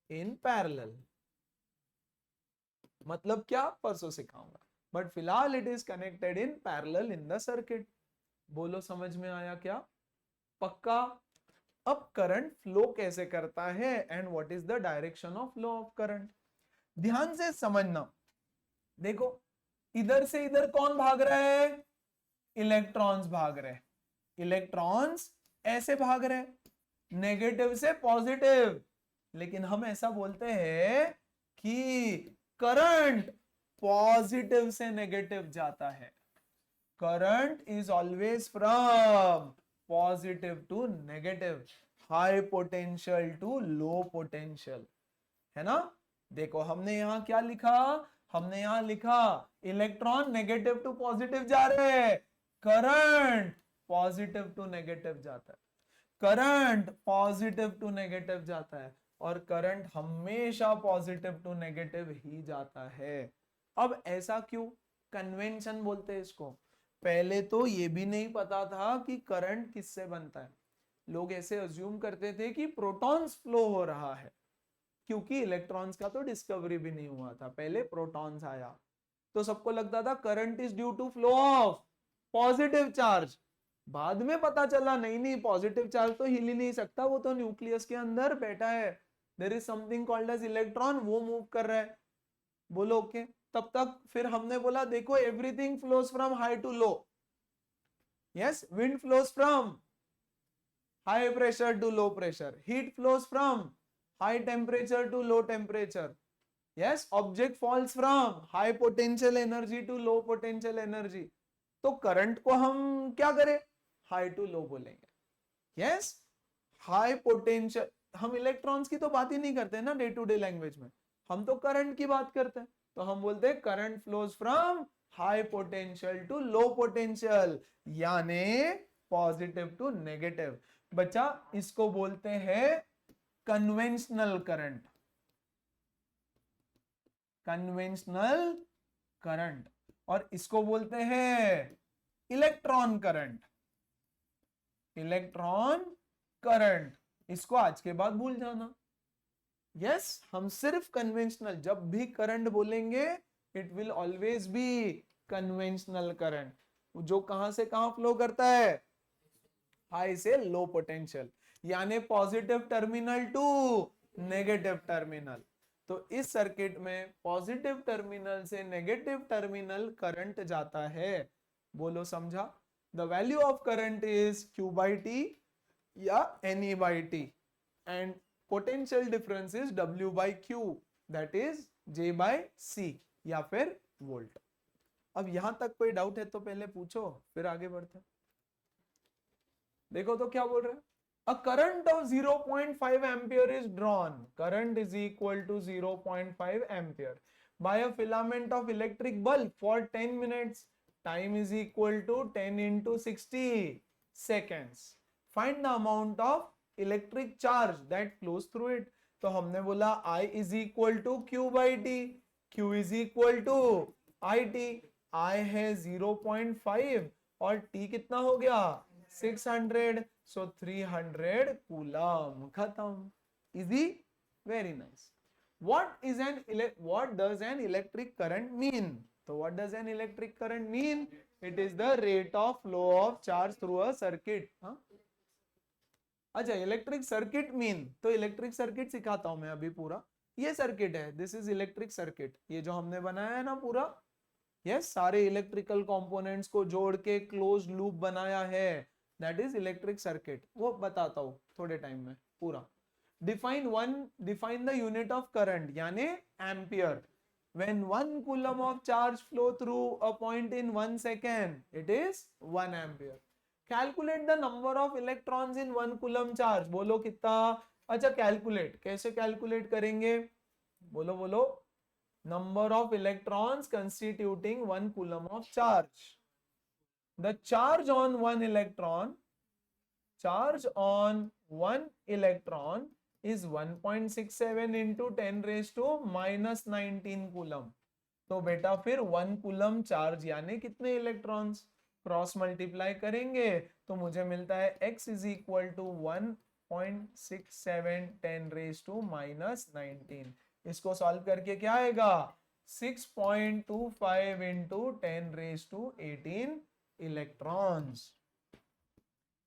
in parallel. मतलब क्या? परसों सिखाऊंगा, बट फिलहाल it is connected in parallel in the circuit. बोलो समझ में आया क्या? पक्का? अब करंट फ्लो कैसे करता है and what is the direction of flow of current, ध्यान से समझना। देखो, इधर से इधर कौन भाग रहा है? इलेक्ट्रॉन्स भाग रहे हैं। इलेक्ट्रॉन्स ऐसे भाग रहे हैं, नेगेटिव से पॉजिटिव। लेकिन हम ऐसा बोलते हैं कि करंट पॉजिटिव से नेगेटिव जाता है। Current is always from positive to negative, high potential to low potential, है ना? देखो हमने यहां क्या लिखा? हमने यहां लिखा इलेक्ट्रॉन नेगेटिव टू पॉजिटिव जा रहे हैं, करंट पॉजिटिव टू नेगेटिव जाता है। करंट पॉजिटिव टू नेगेटिव जाता है, और करंट हमेशा पॉजिटिव टू नेगेटिव ही जाता है। अब ऐसा क्यों? कन्वेंशन बोलते हैं इसको। पहले तो ये भी नहीं पता था कि करंट किससे बनता है। लोग ऐसे अज्यूम करते थे कि प्रोटॉन्स फ्लो हो रहा है, क्योंकि इलेक्ट्रॉन्स का तो डिस्कवरी भी नहीं हुआ था, पहले प्रोटॉन्स आया, तो सबको लगता था current is due to flow of positive charge. बाद में पता चला नहीं नहीं, पॉजिटिव चार्ज तो हिल ही नहीं सकता, वो तो न्यूक्लियस के अंदर बैठा है, there is something called as electron, वो मूव कर रहा है। बोलो ओके? तब तक फिर हमने बोला देखो everything flows from high to low. Yes, wind flows from high pressure to low pressure, heat flows from high temperature to low temperature, yes, object falls from high potential energy to low potential energy। तो current को हम क्या करें? High to लो बोलेंगे, yes. High potential, हम electrons की तो बात ही नहीं करते ना डे टू डे लैंग्वेज में, हम तो करंट की बात करते हैं, तो हम बोलते हैं current flows from high potential to low potential, यानी पॉजिटिव टू नेगेटिव। बच्चा इसको बोलते हैं कन्वेंशनल करंट, कन्वेंशनल करंट। और इसको बोलते हैं इलेक्ट्रॉन करंट, इलेक्ट्रॉन करंट। इसको आज के बाद भूल जाना, यस हम सिर्फ कन्वेंशनल, जब भी करंट बोलेंगे it will always be conventional current, जो कहां से कहां फ्लो करता है, हाई से लो पोटेंशियल, यानी positive terminal to negative terminal. तो इस सर्किट में पॉजिटिव टर्मिनल से नेगेटिव टर्मिनल करंट जाता है। बोलो समझा? The value of current is Q by T या NE by T and potential difference is W by Q, that is J by C या फिर वोल्ट। अब यहां तक कोई डाउट है तो पहले पूछो, फिर आगे बढ़ते हैं। देखो तो क्या बोल रहे हैं, a current of 0.5 ampere is drawn, current is equal to 0.5 ampere by a filament of electric bulb for 10 minutes, time is equal to 10 into 60 seconds, find the amount of electric charge that flows through it। तो हमने बोला I is equal to Q by T, Q is equal to IT, I है 0.5 और T कितना हो गया 600, so 300 coulomb, खत्म, easy, very nice. what does an electric current mean? So what does an electric current mean? It is the rate of flow of charge through a circuit। अच्छा electric circuit mean, तो electric circuit सिखाता हूं मैं अभी पूरा। ये circuit है, this is electric circuit, ये जो हमने बनाया है ना पूरा, यस सारे इलेक्ट्रिकल कंपोनेंट्स को जोड़ के क्लोज लूप बनाया है, दैट इज इलेक्ट्रिक सर्किट। वो बताता हूं थोड़े टाइम में पूरा। Define the unit of current यानी ampere. when 1 coulomb of charge flow through a point in 1 second, it is 1 ampere। Calculate the number of electrons in 1 coulomb charge, बोलो कितना। अच्छा कैलकुलेट, कैसे कैलकुलेट करेंगे, बोलो बोलो। Number of electrons constituting 1 coulomb of charge, the charge on 1 electron, charge on 1 electron is 1.67 into 10 raised to minus 19 coulomb. तो बेटा फिर 1 कूलम चार्ज यानी कितने इलेक्ट्रॉन्स, क्रॉस मल्टीप्लाई करेंगे तो मुझे मिलता है x is equal to 1.67 10 raise to minus 19। इसको सॉल्व करके क्या आएगा 6.25 इंटू 10 रेज टू 18 इलेक्ट्रॉन्स।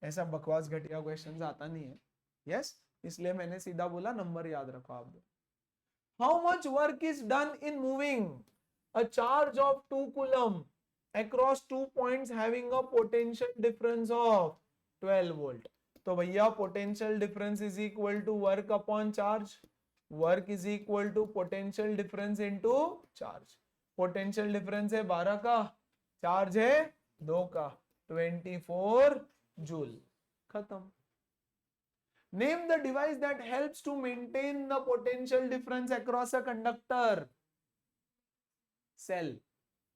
ऐसा बकवास घटिया क्वेश्चंस आता नहीं है, यस इसलिए मैंने सीधा बोला नंबर याद रखो आप। How much work is done in moving a charge of 2 coulomb across 2 points having a potential difference of 12 volt। तो भैया potential difference is equal to work upon charge, work is equal to potential difference into charge। potential difference है 12 का, charge है 2 का, 24 joule, खत्म। Name the device that helps to maintain the potential difference across a conductor। Cell।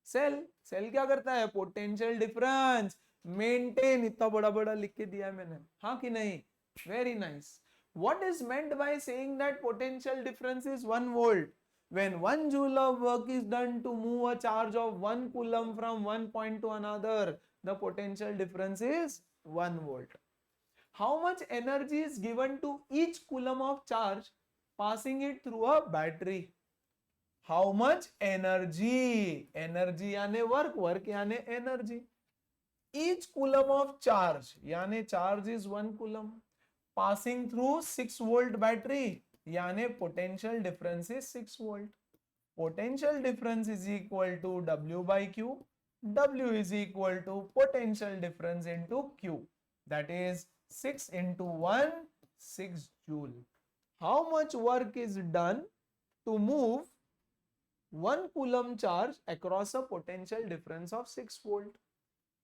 Cell क्या करता है, potential difference maintain, इतना बड़ा बड़ा लिख के दिया है मैंने, हाँ कि नहीं, very nice. What is meant by saying that potential difference is 1 volt? when 1 joule of work is done to move a charge of 1 coulomb from one point to another, the potential difference is 1 volt। how much energy is given to each coulomb of charge passing it through a battery? how much energy, energy यानी work, work यानी energy. each coulomb of charge यानी charge is 1 coulomb passing through 6 volt battery यानी potential difference is 6 volt। potential difference is equal to W by Q, W is equal to potential difference into Q, that is 6 into 1 6 joule। how much work is done to move 1 coulomb charge across a potential difference of 6 volt?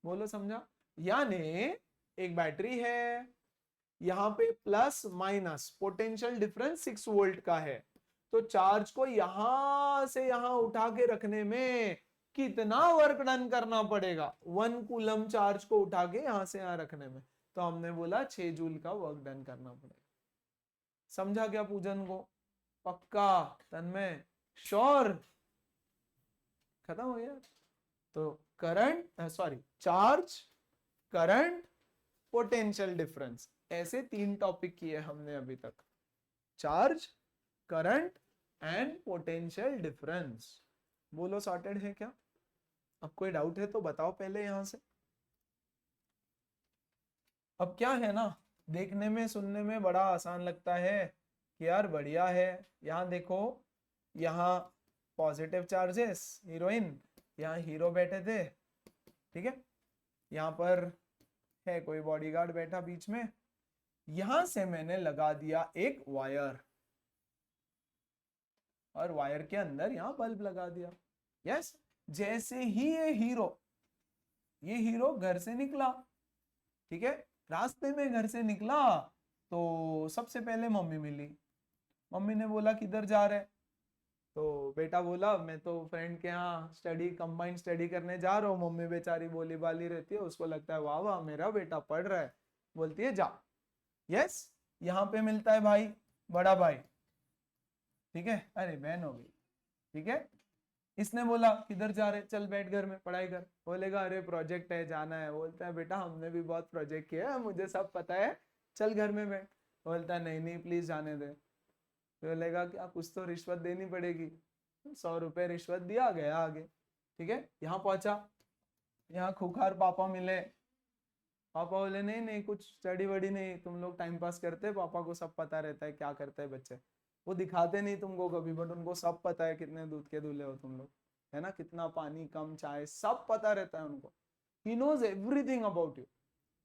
बोलो समझा? यानी एक battery है, यहां पे plus minus potential difference 6 volt का है, तो चार्ज को यहां से यहां उठा के रखने में कितना वर्क डन करना पड़ेगा, 1 कूलम चार्ज को उठा के यहां से यहां रखने में, तो हमने बोला 6 जूल का वर्क डन करना पड़ेगा। समझा क्या पूजन को? पक्का तन्मय, श्योर, खत्म हो गया। तो current, sorry charge, current, potential difference, ऐसे 3 टॉपिक किए हमने अभी तक। Charge, current and potential difference. बोलो सॉर्टेड है क्या? अब कोई डाउट है तो बताओ पहले यहां से। अब क्या है ना, देखने में सुनने में बड़ा आसान लगता है कि यार बढ़िया है। यहाँ देखो, यहाँ पॉजिटिव चार्जेस, हीरोइन, यहाँ हीरो बैठे थे, ठीक है। यहाँ पर है कोई बॉडीगार्ड बैठा बीच में, यहां से मैंने लगा दिया एक वायर, और वायर के अंदर यहाँ बल्ब लगा दिया। यस, जैसे ही ये हीरो घर से निकला, ठीक है, रास्ते में घर से निकला तो सबसे पहले मम्मी मिली। मम्मी ने बोला किधर जा रहे? तो बेटा बोला मैं तो फ्रेंड के यहाँ स्टडी, कंबाइंड स्टडी करने जा रहा हूँ। मम्मी बेचारी बोली बाली रहती है, उसको लगता है वाह वाह मेरा बेटा पढ़ रहा है, बोलती है जा। यस, यहाँ पे मिलता है भाई, बड़ा भाई, ठीक है, अरे बहन हो गई, ठीक है। इसने बोला किधर जा रहे? चल बैठ घर में पढ़ाई कर। बोलेगा अरे प्रोजेक्ट है जाना है। बोलता है बेटा हमने भी बहुत प्रोजेक्ट किया है, मुझे सब पता है, चल घर में बैठ। बोलता है नहीं नहीं प्लीज जाने दे। बोलेगा क्या कुछ तो रिश्वत देनी पड़ेगी। 100 रुपए रिश्वत दिया, गया आगे, ठीक है। यहाँ पहुंचा, यहाँ खुखार पापा मिले। पापा बोले नहीं नहीं कुछ स्टडी वडी नहीं, तुम लोग टाइम पास करते, पापा को सब पता रहता है क्या करते हैं बच्चे। वो दिखाते नहीं तुमको कभी, बट उनको सब पता है कितने दूध के दूल्हे हो तुम लोग, है ना, कितना पानी कम चाय सब पता रहता है उनको। He knows everything about you,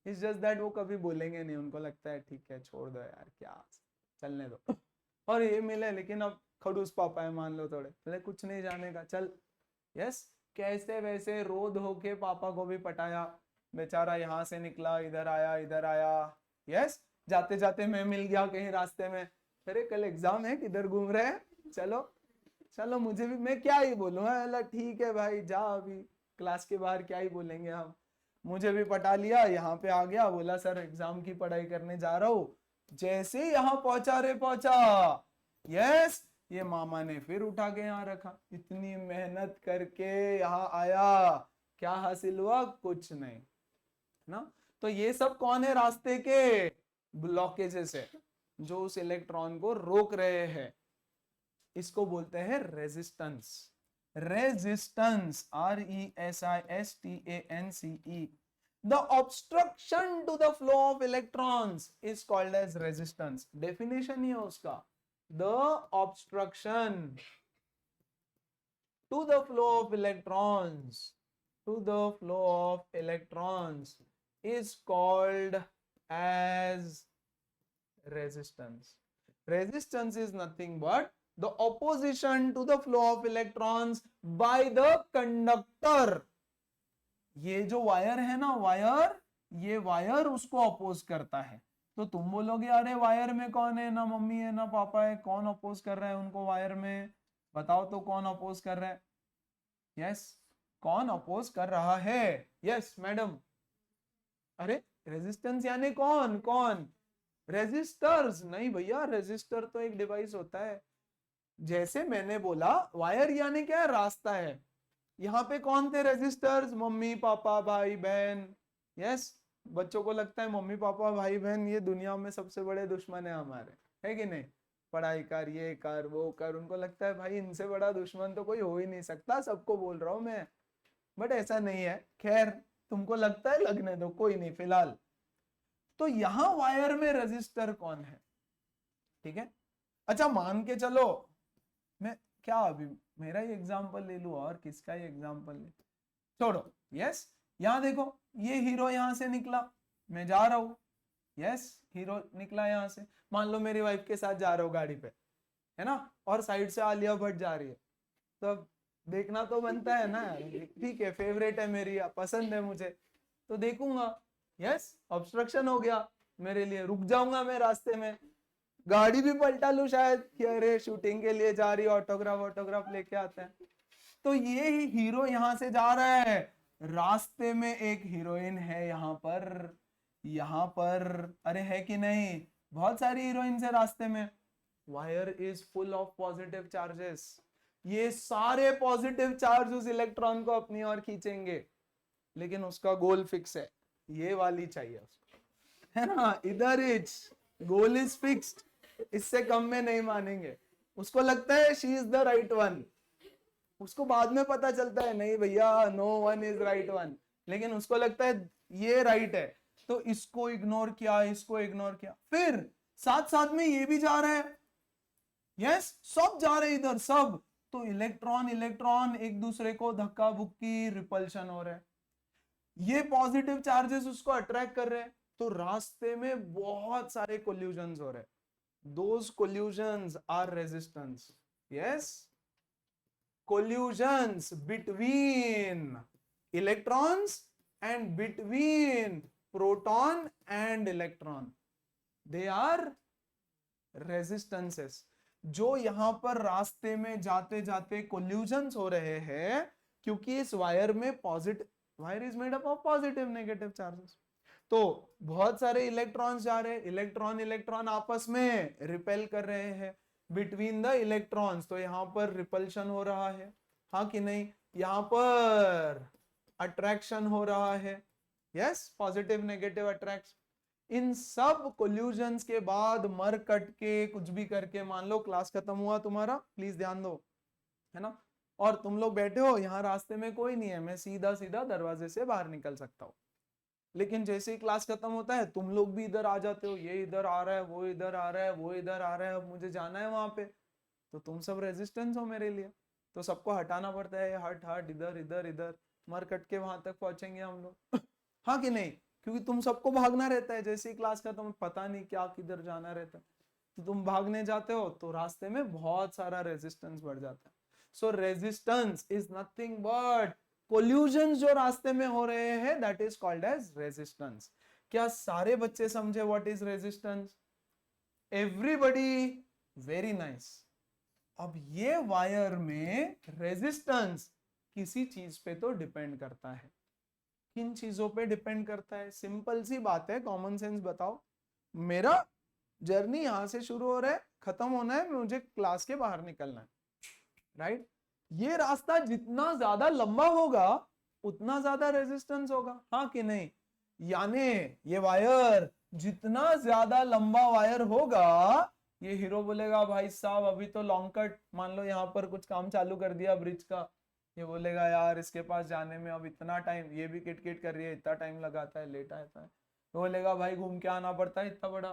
it's just that वो कभी बोलेंगे नहीं, उनको लगता है ठीक है छोड़ दो यार क्या, चलने दो। और ये मिले लेकिन अब खड़ूस पापा है मान लो थोड़े, बोले कुछ नहीं जाने का चल। यस, कैसे वैसे रो धो के पापा को भी पटाया, बेचारा यहाँ से निकला, इधर आया इधर आया। यस, जाते जाते मैं मिल गया कहीं रास्ते में, अरे कल एग्जाम है किधर घूम रहे हैं, चलो चलो मुझे भी, मैं क्या ही बोलूँ, ठीक है भाई जा, अभी क्लास के बाहर क्या ही बोलेंगे हम। मुझे भी पटा लिया, यहाँ पे आ गया, बोला सर एग्जाम की पढ़ाई करने जा रहा हूँ। जैसे ही यहाँ पहुंचा रे पहुंचा, यस, ये मामा ने फिर उठा के यहाँ रखा। इतनी मेहनत करके यहाँ आया, क्या हासिल हुआ? कुछ नहीं ना। तो ये सब कौन है? रास्ते के ब्लॉकेजेस है जो उस इलेक्ट्रॉन को रोक रहे हैं। इसको बोलते हैं resistance. Resistance, RESISTANCE। The obstruction to the flow of electrons is called as resistance. Definition ही है उसका, the obstruction to the flow of electrons, to the flow of electrons is called as resistance. Resistance is nothing but the opposition to the flow of electrons by the conductor. ये जो wire है ना, wire, ये wire उसको oppose करता है। तो तुम बोलोगे अरे वायर में कौन है, ना मम्मी है ना पापा है, कौन अपोज कर रहा है उनको वायर में? बताओ तो कौन अपोज कर रहा है? यस, कौन अपोज कर रहा है? Yes madam. अरे रेजिस्टेंस यानी कौन? कौन? रेजिस्टर्स नहीं भैया, रेजिस्टर तो एक डिवाइस होता है। जैसे मैंने बोला वायर यानी क्या है? रास्ता है। यहाँ पे कौन थे रेजिस्टर्स? मम्मी पापा भाई बहन। यस, बच्चों को लगता है मम्मी पापा भाई बहन ये दुनिया में सबसे बड़े दुश्मन है हमारे, है कि नहीं? पढ़ाई कर, ये कर, वो कर, उनको लगता है भाई इनसे बड़ा दुश्मन तो कोई हो ही नहीं सकता, सबको बोल रहा हूं मैं, बट ऐसा नहीं है। खैर तुमको लगता है, लगने दो, कोई नहीं फिलहाल। तो यहां वायर में रेजिस्टर कौन है? ठीक है, अच्छा मान के चलो, मैं क्या अभी मेरा ही एग्जांपल ले लूं और किसका ही एग्जांपल ले, छोड़ो। यस, यहाँ देखो, ये हीरो यहाँ से निकला, मैं जा रहा हूँ। यस, हीरो निकला यहाँ से, मान लो मेरी वाइफ के साथ जा रहा हूँ गाड़ी पे, है ना, और साइड से आलिया भट्ट जा रही है, तो देखना तो बनता है ना, ठीक है फेवरेट है मेरी, पसंद है मुझे, तो देखूंगा। यस, ऑब्स्ट्रक्शन हो गया मेरे लिए, रुक जाऊंगा मैं रास्ते में, गाड़ी भी पलटा लू शायद कि अरे शूटिंग के लिए जा रही, ऑटोग्राफ लेके आते हैं। तो ये ही हीरो यहाँ से जा रहा है, रास्ते में एक हीरोइन है यहाँ पर, अरे है कि नहीं? बहुत सारी हीरोइन है रास्ते में। Wire is full of positive charges, ये सारे पॉजिटिव चार्ज उस इलेक्ट्रॉन को अपनी ओर खींचेंगे, लेकिन उसका गोल फिक्स है, ये वाली चाहिए उसको, है ना, इधर इज गोल इज फिक्स्ड, इससे कम में नहीं मानेंगे। उसको लगता है she is the right one, उसको बाद में पता चलता है नहीं भैया no one is right one, लेकिन उसको लगता है ये राइट है, तो इसको इग्नोर किया, इसको इग्नोर किया, फिर साथ साथ में ये भी जा रहा है, यस सब जा रहे इधर सब, तो इलेक्ट्रॉन इलेक्ट्रॉन एक दूसरे को धक्का बुक्की रिपल्शन हो रहा है, ये पॉजिटिव चार्जेस उसको अट्रैक्ट कर रहे हैं, तो रास्ते में बहुत सारे कोल्यूजन्स हो रहे हैं, those collisions are resistance, yes collisions between electrons and between proton and electron, they are resistances। जो यहां पर रास्ते में जाते जाते collisions हो रहे हैं, क्योंकि इस वायर में positive, wire is made up of positive negative charges, तो बहुत सारे इलेक्ट्रॉन्स जा रहे हैं, इलेक्ट्रॉन इलेक्ट्रॉन आपस में रिपेल कर रहे हैं बिटवीन द इलेक्ट्रॉन्स, तो यहां पर रिपल्शन हो रहा है, हाँ कि नहीं, यहां पर अट्रैक्शन हो रहा है, यस पॉजिटिव नेगेटिव अट्रैक्ट, इन सब कोल्यूजन्स के बाद मर कट के कुछ भी करके, मान लो क्लास खत्म हुआ तुम्हारा, प्लीज ध्यान दो, है ना, और तुम लोग बैठे हो यहाँ, रास्ते में कोई नहीं है, मैं सीधा सीधा दरवाजे से बाहर निकल सकता हूँ, लेकिन जैसे ही क्लास खत्म होता है तुम लोग भी इधर आ जाते हो, ये इधर आ रहा है, वो इधर आ रहा है, वो इधर आ रहा है, अब मुझे जाना है वहां पे, तो तुम सब रेजिस्टेंस हो मेरे लिए, तो सबको हटाना पड़ता है, हट हट इधर इधर इधर, मर कट के वहां तक पहुंचेंगे हम लोग हाँ कि नहीं, क्योंकि तुम सबको भागना रहता है, जैसे ही क्लास खत्म पता नहीं क्या किधर जाना रहता है, तो तुम भागने जाते हो, तो रास्ते में बहुत सारा रेजिस्टेंस बढ़ जाता है। So resistance is nothing but collision जो रास्ते में हो रहे हैं, that is called as resistance. क्या सारे बच्चे समझे what is resistance? Everybody, very nice. अब ये वायर में रेजिस्टेंस किसी चीज पे तो डिपेंड करता है, किन चीजों पे डिपेंड करता है? सिंपल सी बात है, कॉमन सेंस बताओ, मेरा जर्नी यहां से शुरू हो रहा है, खत्म होना है, मुझे क्लास के बाहर निकलना है, राइट? ये रास्ता जितना ज्यादा लंबा होगा उतना ज्यादा रेजिस्टेंस होगा, हाँ कि नहीं? यानी ये वायर जितना ज्यादा लंबा वायर होगा, ये हीरो बोलेगा भाई साहब अभी तो लॉन्ग कट, मान लो यहाँ पर कुछ काम चालू कर दिया ब्रिज का, ये बोलेगा यार इसके पास जाने में अब इतना टाइम, ये भी किट किट कर रही है, इतना टाइम लगाता है, लेट आता है, तो बोलेगा भाई घूम के आना पड़ता है इतना बड़ा,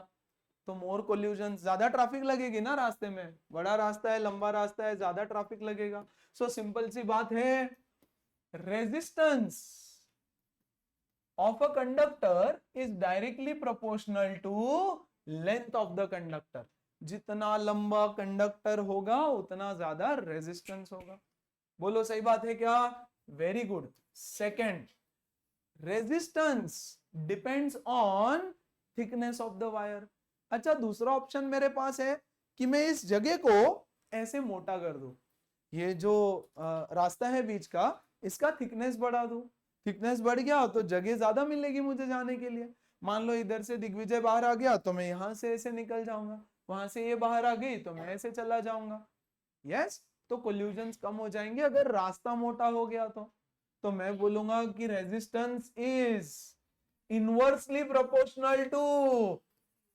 तो मोर कोल्यूजन, ज्यादा ट्रैफिक लगेगी ना रास्ते में, बड़ा रास्ता है, लंबा रास्ता है, ज्यादा ट्रैफिक लगेगा। सो सिंपल सी बात है, resistance of a conductor is directly proportional to length of the conductor। जितना लंबा कंडक्टर होगा उतना ज्यादा रेजिस्टेंस होगा। बोलो सही बात है क्या? Very good. Second, resistance depends on thickness of the wire. अच्छा, दूसरा ऑप्शन मेरे पास है कि मैं इस जगह को ऐसे मोटा कर दूं, ये जो रास्ता है बीच का, इसका थिकनेस बढ़ा दूं, थिकनेस बढ़ गया तो जगह ज्यादा मिलेगी मुझे जाने के लिए। मान लो इधर से दिग्विजय बाहर आ गया तो मैं यहां से ऐसे निकल जाऊंगा, वहां से ये बाहर आ गई तो मैं ऐसे चला जाऊंगा, यस। तो कोल्यूजन्स कम हो जाएंगे अगर रास्ता मोटा हो गया तो मैं बोलूंगा कि resistance is inversely proportional to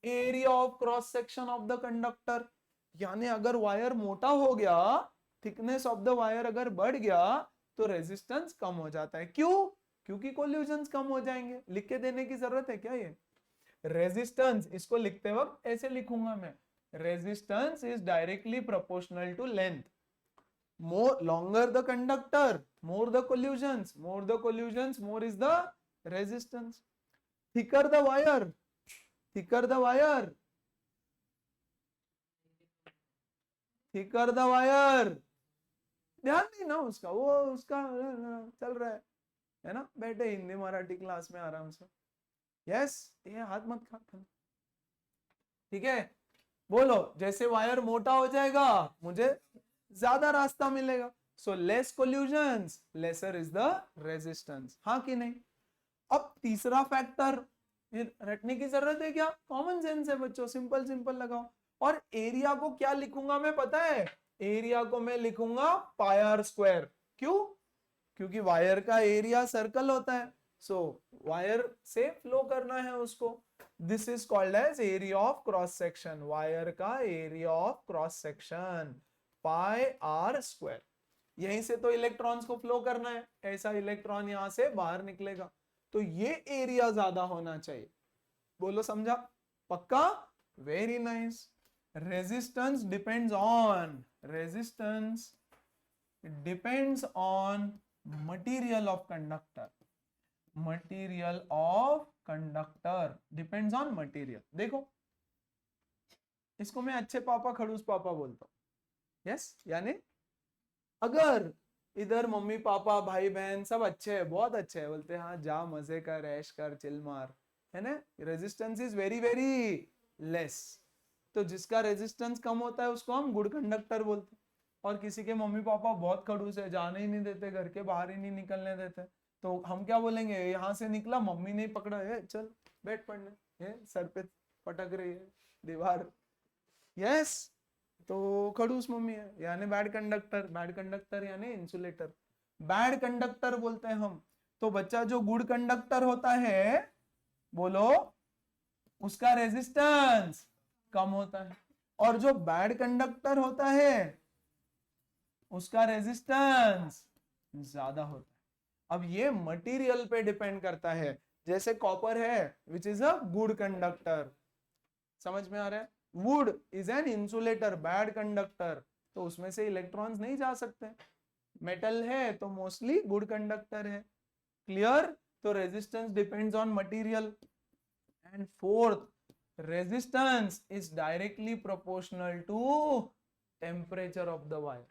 area of cross section of the conductor. यानी अगर वायर मोटा हो गया, थिकनेस ऑफ द वायर अगर बढ़ गया, तो रेजिस्टेंस कम हो जाता है। क्यों? क्योंकि कोल्यूजन्स कम हो जाएंगे। लिख के देने की जरूरत है क्या? ये रेजिस्टेंस, इसको लिखते वक्त ऐसे लिखूंगा मैं, resistance is directly proportional to length. more longer the conductor, more the collisions, more the collisions, more is the resistance। thicker the wire, thicker the wire, thicker the wire। ध्यान नहीं ना उसका, वो उसका चल रहा है ना, बैठे हिंदी मराठी क्लास में आराम से, यस। ये हाथ मत खा, ठीक है? बोलो, जैसे वायर मोटा हो जाएगा मुझे ज्यादा रास्ता मिलेगा, so less collisions, lesser is the resistance, हाँ कि नहीं? अब तीसरा फैक्टर रटने की जरूरत है क्या? कॉमन सेंस है बच्चों, सिंपल सिंपल लगाओ। और एरिया को क्या लिखूंगा मैं पता है? एरिया को मैं लिखूंगा पाई आर स्क्वायर। क्यों? क्योंकि वायर का एरिया सर्कल होता है, सो वायर से फ्लो करना है उसको, this is called as area of cross section, wire का area of cross section pi R square. यहीं से तो इलेक्ट्रॉन्स को फ्लो करना है, ऐसा इलेक्ट्रॉन यहां से बाहर निकलेगा, तो ये एरिया ज्यादा होना चाहिए। बोलो समझा? पक्का? Very nice. Resistance depends on, resistance depends on material of conductor, material of conductor depends on material. देखो इसको मैं अच्छे पापा खड़ूस पापा बोलता हूं। यस, यानी अगर इधर मम्मी पापा भाई बहन सब अच्छे हैं, बहुत अच्छे हैं, बोलते हैं हाँ जा मजे कर, ऐश कर, चिल मार, है ना, resistance is very very less, तो जिसका रेजिस्टेंस कम होता है उसको हम गुड कंडक्टर बोलते हैं। और किसी के मम्मी पापा बहुत खड़ूस है, जाने ही नहीं देते, घर के बाहर ही नहीं निकलने देते, तो हम क्या बोलेंगे, यहाँ से निकला मम्मी ने पकड़ा है, चल बैठ पढ़ने, ये सर पे पटक रही है दीवार, यस, तो खड़ूस मम्मी है, यानी बैड कंडक्टर। बैड कंडक्टर यानी इंसुलेटर, बैड कंडक्टर बोलते हैं हम। तो बच्चा जो गुड कंडक्टर होता है, बोलो, उसका रेजिस्टेंस कम होता है, और जो बैड कंडक्टर होता है उसका रेजिस्टेंस ज्यादा होता है। अब ये मटेरियल पे डिपेंड करता है, जैसे कॉपर है which is a good conductor, समझ में आ रहा है? Would is an insulator, bad conductor, तो उसमें से इलेक्ट्रॉन्स नहीं जा सकते। मेटल है तो मोस्टली गुड कंडक्टर है। क्लियर? तो resistance depends on material. And fourth, resistance is directly proportional to temperature of the wire.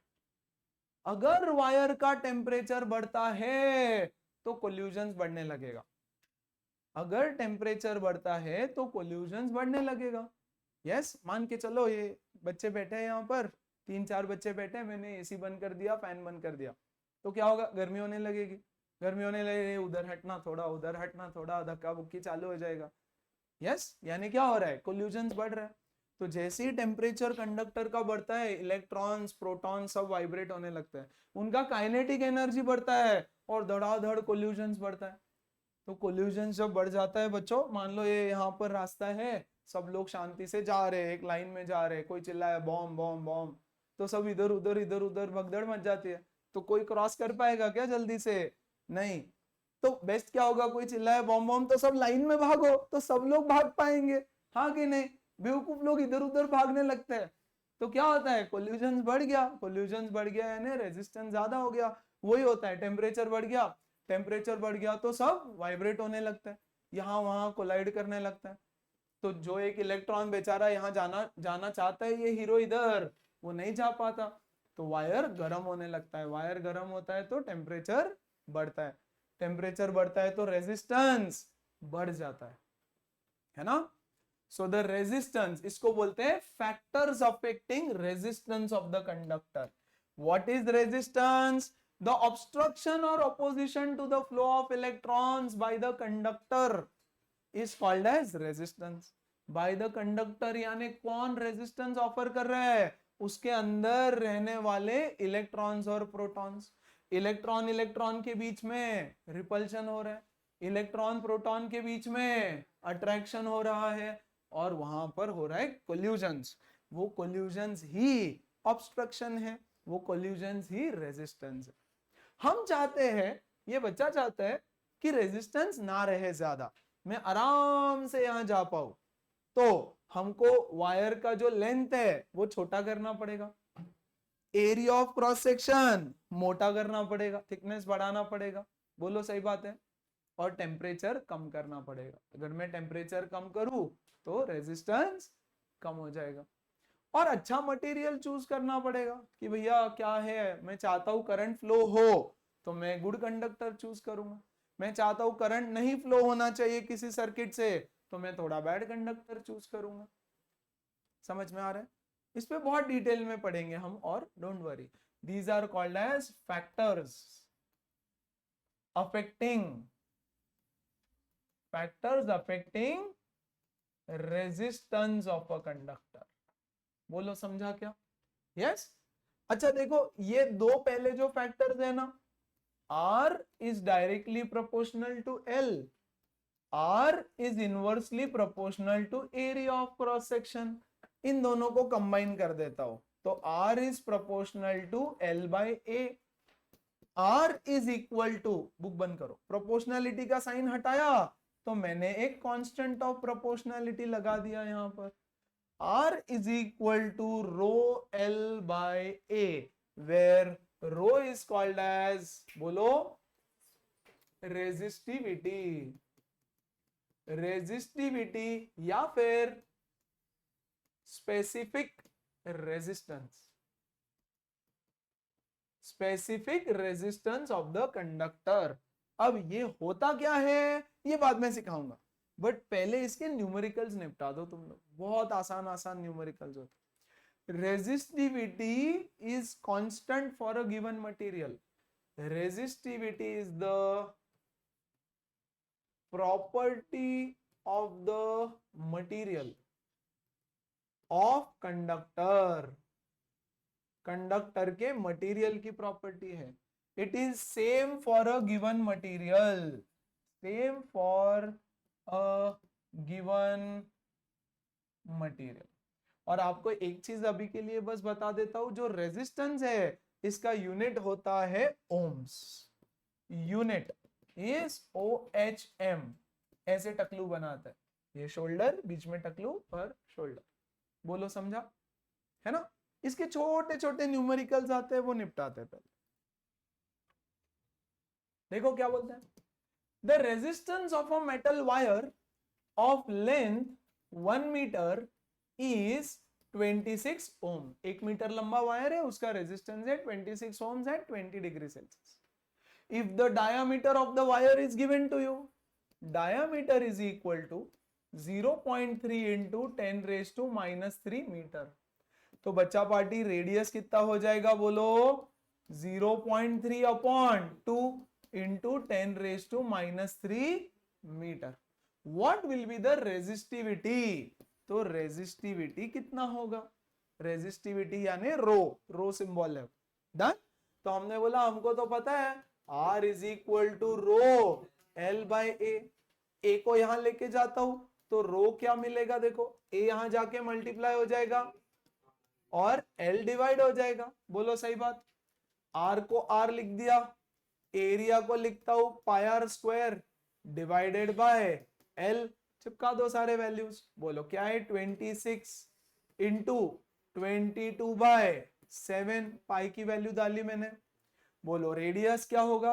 अगर वायर का टेम्परेचर बढ़ता है तो कोल्यूजन्स बढ़ने लगेगा, अगर टेम्परेचर बढ़ता है तो कोल्यूजन्स बढ़ने लगेगा। यस, मान के चलो ये बच्चे बैठे हैं यहाँ पर, 3-4 बच्चे बैठे हैं, मैंने एसी बंद कर दिया, फैन बंद कर दिया, तो क्या होगा, गर्मी होने लगेगी, गर्मी होने लगेगी, उधर हटना थोड़ा, उधर हटना थोड़ा, धक्का बुक्की चालू हो जाएगा। यस, यानी क्या हो रहा है, कोल्यूजन्स बढ़ रहा है। तो जैसे ही टेम्परेचर कंडक्टर का बढ़ता है, इलेक्ट्रॉन्स प्रोटॉन सब वाइब्रेट होने लगता है, उनका काइनेटिक एनर्जी बढ़ता है और धड़ाधड़ कोल्यूजन्स बढ़ता है। तो कोल्यूजन जब बढ़ जाता है बच्चों, मान लो ये यहाँ पर रास्ता है, सब लोग शांति से जा रहे हैं, एक लाइन में जा रहे हैं, कोई चिल्लाया बॉम्ब बॉम्ब बॉम्ब, तो सब इधर उधर भगदड़ मच जाती है, तो कोई क्रॉस कर पाएगा क्या जल्दी से? नहीं। तो बेस्ट क्या होगा, कोई चिल्लाया बॉम्ब बॉम्ब, तो सब लाइन में भागो, तो सब लोग भाग पाएंगे, हाँ कि नहीं? बेवकूफ लोग इधर उधर भागने लगते हैं, तो क्या होता है, कोल्यूजन बढ़ गया, कोल्यूजन बढ़ गया यानी रेजिस्टेंस ज्यादा हो गया। वही होता है, टेम्परेचर बढ़ गया, टेम्परेचर बढ़ गया तो सब वाइब्रेट होने लगता है, यहाँ वहां कोलाइड करने लगता है। तो जो एक इलेक्ट्रॉन बेचारा यहाँ जाना चाहता है, ये हीरो इधर, वो नहीं जा पाता, तो वायर गर्म होने लगता है, वायर गर्म होता है तो टेम्परेचर बढ़ता है, टेम्परेचर बढ़ता है तो रेजिस्टेंस बढ़ जाता है ना? सो द रेजिस्टेंस, इसको बोलते हैं factors affecting resistance of the conductor. What is resistance? The obstruction or opposition to the flow of electrons by the conductor is called as resistance. By the conductor यानी कौन resistance offer कर रहा है? उसके अंदर रहने वाले इलेक्ट्रॉन्स और प्रोटॉन्स। इलेक्ट्रॉन इलेक्ट्रॉन के बीच में रिपल्शन हो रहा है, इलेक्ट्रॉन प्रोटॉन के बीच में अट्रैक्शन हो रहा है, और वहां पर हो रहा है कोल्यूजन्स। वो कोल्यूजन्स ही ऑब्स्ट्रक्शन है, वो कोल्यूजन्स ही रेजिस्टेंस है। हम चाहते हैं, ये बच्चा चाहता है कि रेजिस्टेंस ना रहे ज्यादा, मैं आराम से यहां जा पाऊं, तो हमको वायर का जो लेंथ है वो छोटा करना पड़ेगा, एरिया ऑफ क्रॉस सेक्शन मोटा करना पड़ेगा, थिकनेस बढ़ाना पड़ेगा, बोलो सही बात है, और टेम्परेचर कम करना पड़ेगा। अगर मैं टेम्परेचर कम करूं तो रेजिस्टेंस कम हो जाएगा, और अच्छा मटेरियल चूज करना पड़ेगा कि भैया क्या है, मैं चाहता हूं करंट फ्लो हो तो मैं गुड कंडक्टर चूज करूंगा, मैं चाहता हूं करंट नहीं फ्लो होना चाहिए किसी सर्किट से तो मैं थोड़ा बैड कंडक्टर चूज करूंगा। समझ में आ रहा है? इस पे बहुत डिटेल में पढ़ेंगे हम, और don't worry, these are called as factors affecting resistance of a conductor. बोलो समझा क्या? यस। अच्छा देखो, ये दो पहले जो फैक्टर्स है ना, R is directly proportional to L, R is inversely proportional to area of cross section. इन दोनों को कंबाइन कर देता हूं तो R is proportional to L by A. R is equal to, book बंद करो, प्रोपोर्शनलिटी का साइन हटाया तो मैंने एक कांस्टेंट ऑफ प्रोपोर्शनलिटी लगा दिया यहां पर. R is equal to rho L by A, where rho is called as, बोलो, रेजिस्टिविटी. रेजिस्टिविटी या फिर specific resistance. Specific resistance of the conductor. अब ये होता क्या है ये बाद में सिखाऊंगा, बट पहले इसके न्यूमेरिकल्स निपटा दो तुम लोग. बहुत आसान आसान न्यूमेरिकल्स होते. Resistivity is constant for a given material. Resistivity is the property of the material of conductor. Conductor के मटेरियल की प्रॉपर्टी है. It is same for a given material. Same for a given material. और आपको एक चीज अभी के लिए बस बता देता हूं, जो रेजिस्टेंस है इसका यूनिट होता है ओम्स. Unit is OHM. ऐसे टकलू बनाता है, ये शोल्डर, बीच में टकलू और शोल्डर. बोलो समझा है ना. इसके छोटे छोटे न्यूमेरिकल्स आते हैं वो निपटाते हैं पहले. देखो क्या बोलते हैं. The resistance of a metal wire of length 1 metre is 26 ohm. 1 metre लंबा वायर है, उसका रेजिस्टेंस है 26 ohms at 20 degree Celsius. If the diameter of the wire is given to you, diameter is equal to 0.3 into 10 raised to minus 3 metre. तो बच्चा party radius कितना हो जाएगा बोलो, 0.3 upon 2 into 10 raised to minus 3 metre. What will be the resistivity? तो resistivity कितना होगा. Resistivity यानी रो सिंबल है. डन. तो हमने बोला हमको तो पता है R is equal to rho L by A. A को यहां लेके जाता हूं तो रो क्या मिलेगा, देखो A यहां जाके मल्टीप्लाई हो जाएगा और L डिवाइड हो जाएगा. बोलो सही बात. R को R लिख दिया, एरिया को लिखता हूं पाई R square divided by L. चिपका दो सारे वैल्यूज. बोलो क्या है, 26 इंटू 22 बाय 7. पाई की वैल्यू डाली मैंने. बोलो रेडियस क्या होगा,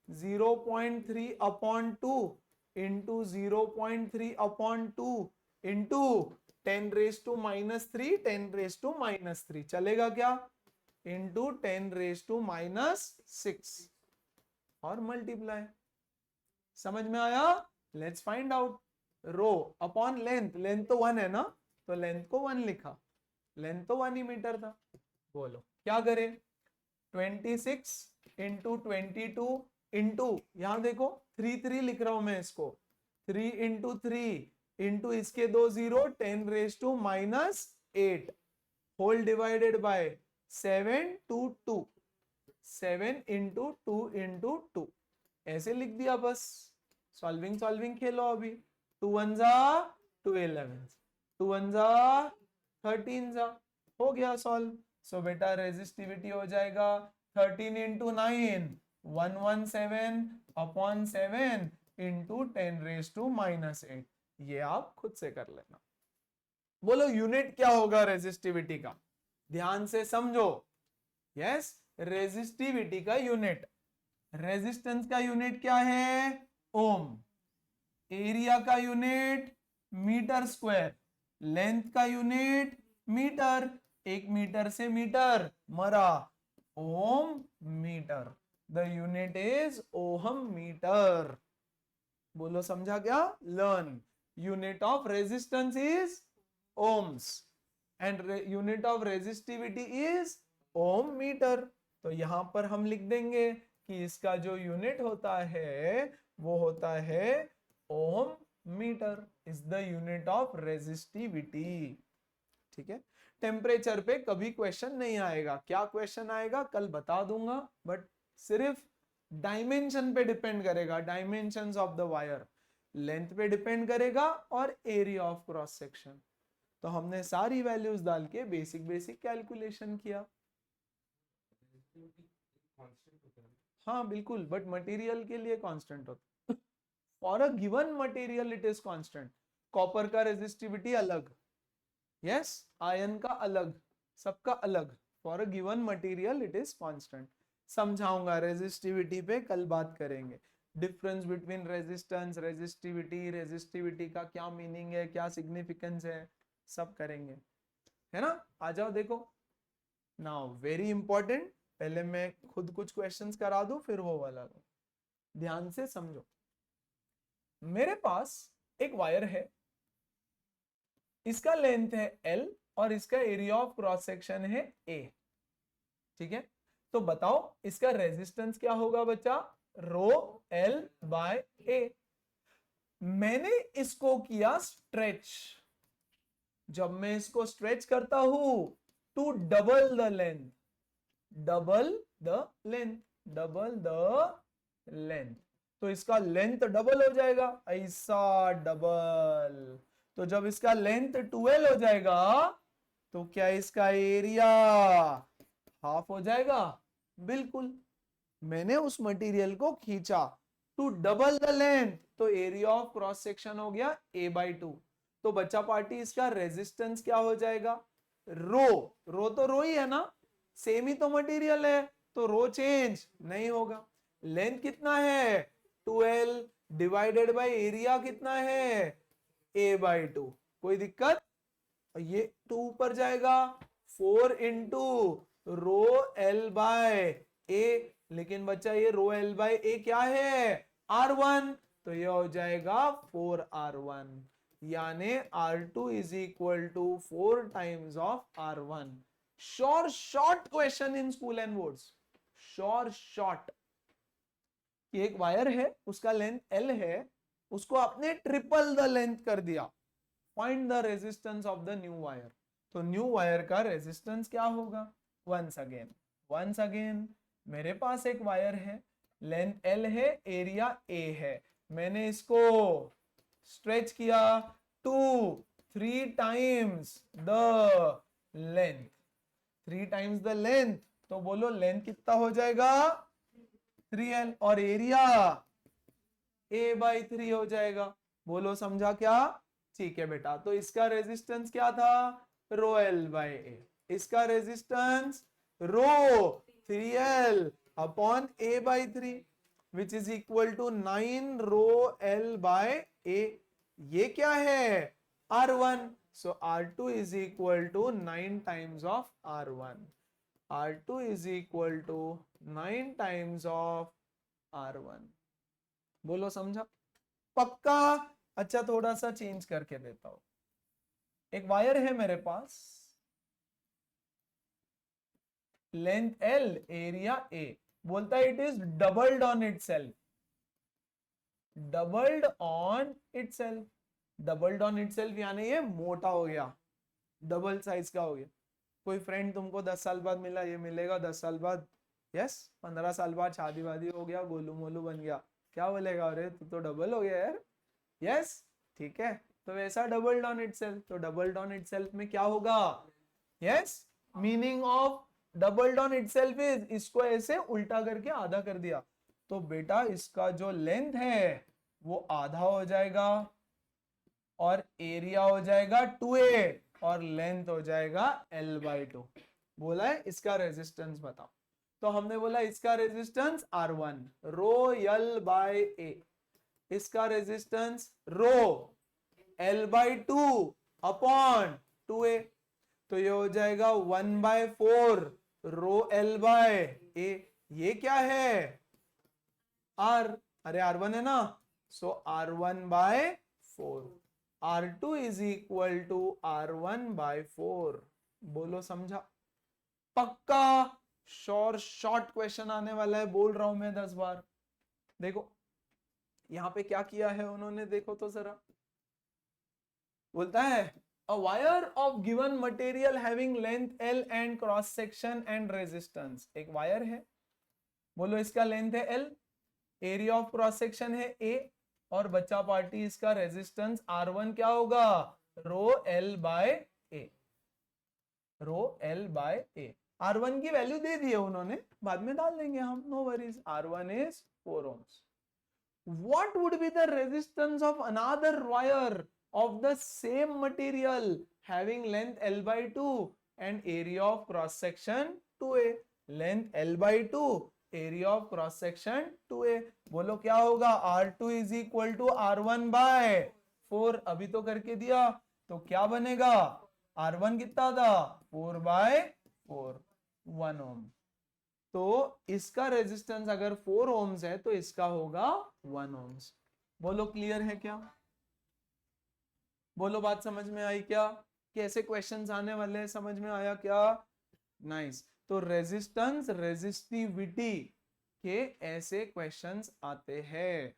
0.3 upon 2 into 0.3 upon 2 into 10 raise to minus 3, 10 raise to minus 3 चलेगा क्या, इंटू 10 रेज टू माइनस 6 और मल्टीप्लाई. समझ में आया. Let's find out. Rho upon length. Length तो 1 है ना, तो लेंथ को 1 लिखा. लेंथ तो 1 ही मीटर था. बोलो क्या करें, 26 इंटू 22 इंटू, यहां देखो 3 लिख रहा हूं मैं इसको, 3 इंटू 3 इंटू इसके 2 0, 10 raise to minus 8 whole divided by 7 to 2. 7 into 2 into 2 ऐसे लिख दिया बस. सॉल्विंग खेलो अभी. 2 1 जा 2 11, 2 1 जा 13 जा, हो गया सॉल्व. सो बेटा रेजिस्टिविटी हो जाएगा 13 into 9 117 upon 7 into 10 raise to minus 8. ये आप खुद से कर लेना. बोलो यूनिट क्या होगा रेजिस्टिविटी का, ध्यान से समझो. यस, रेजिस्टिविटी का यूनिट, रेजिस्टेंस का यूनिट क्या है, ओम. एरिया का यूनिट मीटर स्क्वायर. लेंथ का यूनिट मीटर. 1 मीटर से मीटर मरा, ohm metre. The unit is ohm metre. बोलो समझा क्या. Learn. Unit of resistance is ohms and unit of resistivity is ohm meter. तो यहां पर हम लिख देंगे कि इसका जो यूनिट होता है वो होता है ohm metre. Is the unit of resistivity. ठीक है. टेम्परेचर पे कभी क्वेश्चन नहीं आएगा. क्या क्वेश्चन आएगा कल बता दूंगा, बट सिर्फ डायमेंशन पे डिपेंड करेगा, dimensions of the wire. Length पे डिपेंड करेगा और एरिया ऑफ क्रॉस सेक्शन। तो हमने सारी वैल्यूज डाल के बेसिक बेसिक कैलकुलेशन किया। हाँ बिल्कुल, बट मटेरियल के लिए कांस्टेंट होता है। For a given material it is constant. Copper का रेजिस्टिविटी अलग, यस, आयरन का अलग, सबका अलग। For a given material it is constant. समझाऊंगा रेजिस्टिविटी पे, कल बात करेंगे। Difference between resistance, resistivity, resistivity का क्या मीनिंग है, क्या सिग्निफिकेंस है, सब करेंगे, है ना। आ जाओ देखो। नाउ वेरी इंपॉर्टेंट, पहले मैं खुद कुछ क्वेश्चंस करा दूं फिर वो वाला दो। ध्यान से समझो। मेरे पास एक वायर है, इसका लेंथ है L और इसका एरिया ऑफ क्रॉस सेक्शन है A, ठीक है। तो बताओ इसका रेजिस्टेंस क्या होगा बच्चा, रो L बाय A। मैंने इसको किया स्ट्रेच। जब मैं इसको स्ट्रेच करता हूं to double the length, double the length, double the length, तो इसका लेंथ डबल हो जाएगा, ऐसा डबल। तो जब इसका लेंथ 12 हो जाएगा तो क्या इसका एरिया हाफ हो जाएगा? बिल्कुल। मैंने उस मटेरियल को खींचा टू डबल द लेंथ, तो एरिया ऑफ क्रॉस सेक्शन हो गया A/2। तो बच्चा पार्टी इसका रेजिस्टेंस क्या हो जाएगा? रो, रो तो रो ही है ना, सेम ही तो मटेरियल है, तो रो चेंज नहीं होगा। लेंथ कितना है? 12 डिवाइडेड बाय एरिया कितना है? A/2। कोई दिक्कत? ये 2 ऊपर जाएगा, 4 into rho L by A। लेकिन बच्चा ये रो L बाय A क्या है? R1, तो ये हो जाएगा 4R1, यानी R2 is equal to 4 times of R1। Sure short question in school and boards, sure short. एक वायर है, उसका लेंथ L है, उसको आपने ट्रिपल द लेंथ कर दिया। Find the resistance of the new wire. तो न्यू वायर का रेजिस्टेंस क्या होगा? वंस अगेन मेरे पास एक वायर है, लेंथ L है, एरिया A है। मैंने इसको स्ट्रेच किया to 3 times the length, 3 times the length. तो बोलो लेंथ कितना हो जाएगा? 3L, और एरिया A/3 हो जाएगा। बोलो समझा क्या? ठीक है बेटा। तो इसका रेजिस्टेंस क्या था? Rho L by A। इसका resistance rho 3L upon A/3 which is equal to 9 rho L by A। ये क्या है? R1। So R2 is equal to 9 times of R1। R2 is equal to 9 times of R1। बोलो समझा? पक्का? अच्छा थोड़ा सा चेंज करके देता हूं। एक वायर है मेरे पास, लेंथ L, एरिया A। बोलता है it is doubled on itself, doubled on itself. Doubled on itself यानी ये मोटा हो गया, डबल साइज का हो गया। कोई फ्रेंड तुमको 10 साल बाद मिला, ये मिलेगा 10 साल बाद, यस, 15 साल बाद शादी वादी हो गया, गोलू मोलू बन गया, क्या बोलेगा? अरे तू तो डबल हो गया यार। यस, ठीक है। तो वैसा डबल्ड ऑन इटसेल्फ, तो डबल्ड ऑन इटसेल्फ में क्या होगा? Yes, meaning of doubled on itself is, इसको ऐसे उल्टा करके आधा कर दिया, तो बेटा इसका जो लेंथ है वो आधा हो जाएगा और एरिया हो जाएगा 2A और लेंथ हो जाएगा L/2। बोला है इसका रेजिस्टेंस बताओ। तो हमने बोला इसका resistance R1 rho L by A, इसका resistance rho L/2 upon 2A। तो ये हो जाएगा 1/4 रो L बाय A। ये क्या है? R, अरे R1 है ना, सो R1/4। R2 is equal to R1/4। बोलो समझा? पक्का? शॉर्ट क्वेश्चन आने वाला है, बोल रहा हूं मैं 10 बार। देखो यहां पे क्या किया है उन्होंने, देखो तो जरा। बोलता है a wire of given material having length L and cross section and resistance। एक वायर है, बोलो इसका लेंथ है L, area of cross section है A और बच्चा पार्टी इसका रेजिस्टेंस R1 क्या होगा, rho L by A, rho L by A. R1 की वैल्यू दे दी है उन्होंने, बाद में डाल देंगे हम, no worries. R1 is 4 ohms. What would be the resistance of another wire of the same material having length L by 2 and area of cross section 2a? Length L by 2, area of cross section 2a. बोलो क्या होगा, R2 is equal to R1 by 4. अभी तो करके दिया, तो क्या बनेगा, R1 कितना था, 4 by 4, 1 ohm. तो इसका रेजिस्टेंस अगर 4 ohms है तो इसका होगा 1 ohms. बोलो क्लियर है क्या, बोलो बात समझ में आई क्या, कैसे क्वेश्चंस आने वाले हैं, समझ में आया क्या, नाइस. तो रेजिस्टेंस रेजिस्टिविटी के ऐसे क्वेश्चंस आते हैं.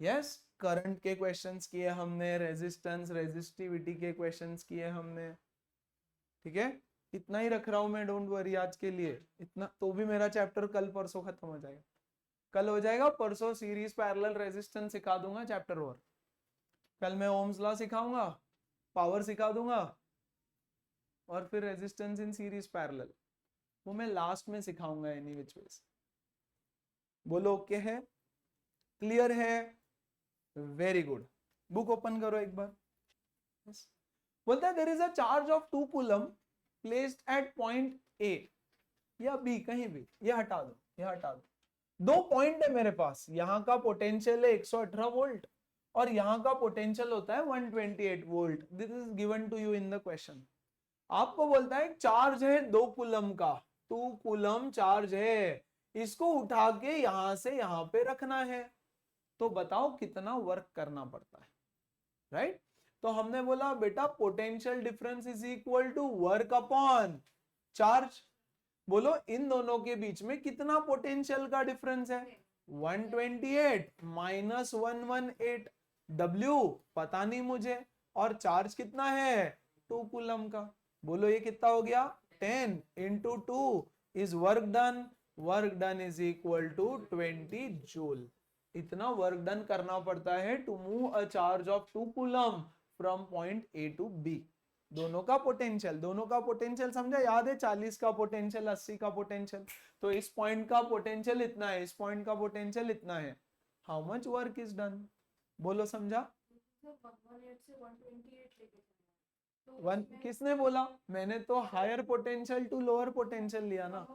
यस, करंट के क्वेश्चंस किए हमने, रेजिस्टेंस रेजिस्टिविटी के क्वेश्चंस किए हमने. ठीक है, इतना ही रख रहा हूं मैं, डोंट वरी आज के लिए इतना. तो भी मेरा चैप्टर कल परसों खत्म हो जाएगा, कल हो जाएगा, परसों सीरीज पैरेलल रेजिस्टेंस सिखा दूंगा चैप्टर और. कल मैं ओम्स लॉ सिखाऊंगा, पावर सिखा दूंगा, और फिर रेजिस्टेंस इन सीरीज पैरेलल वो मैं लास्ट में सिखाऊंगा एनी विच वेज. बोलो ओके है, क्लियर है, वेरी गुड. बुक ओपन करो एक बार. बोलता है there is a charge of 2 coulomb placed at point A या बी, कहीं भी, ये हटा दो, ये हटा दो. 2 पॉइंट है मेरे पास, यहाँ का पोटेंशियल है 118 वोल्ट और यहाँ का पोटेंशियल होता है 128 volt. This is given to you in the question. आपको बोलता है चार्ज है 2 कूलम का, 2 कूलम चार्ज है, इसको उठा के यहां से यहां पे रखना है. तो बताओ कितना वर्क करना पड़ता है, राइट? तो हमने बोला बेटा potential difference is equal to work upon charge. बोलो इन दोनों के बीच में कितना पोटेंशियल का डिफरेंस है, 128 माइनस 118. W पता नहीं मुझे, और चार्ज कितना है 2 कूलम का. बोलो ये कितना हो गया, 10 into 2 is work done. Work done is equal to 20 joule. इतना वर्क डन करना पड़ता है to move a charge of 2 coulomb from point A to B. दोनों का पोटेंशियल समझा, याद है 40 का पोटेंशियल, 80 का पोटेंशियल. तो इस पॉइंट का पोटेंशियल इतना है, इस पॉइंट का पोटेंशियल इतना है. How much work is done, बोलो समझा. 1 किसने बोला, मैंने तो higher potential to lower potential लिया ना,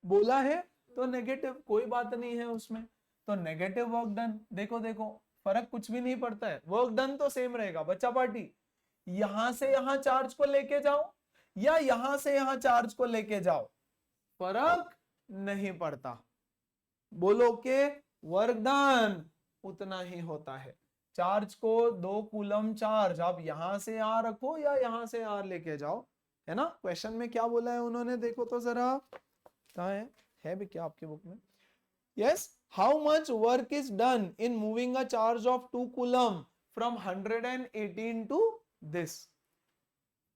बोला है. तो नेगेटिव, कोई बात नहीं है उसमें. तो नेगेटिव वर्क डन, देखो देखो फर्क कुछ भी नहीं पड़ता है, वर्क डन तो सेम रहेगा. बच्चा पार्टी यहां से यहां चार्ज को लेके जाओ या यहां से यहां चार्ज को लेके जाओ, फर्क नहीं पड़ता. बोलो के वर्क डन उतना ही होता है. चार्ज को 2 कूलम चार्ज आप यहां से यहां रखो या यहां से यहां लेके जाओ, है ना. क्वेश्चन में क्या बोला है उन्होंने, देखो तो जरा, कहाँ है भी क्या आपकी बुक में. Yes, how much work is done in moving a charge of 2 coulomb from 118 to this.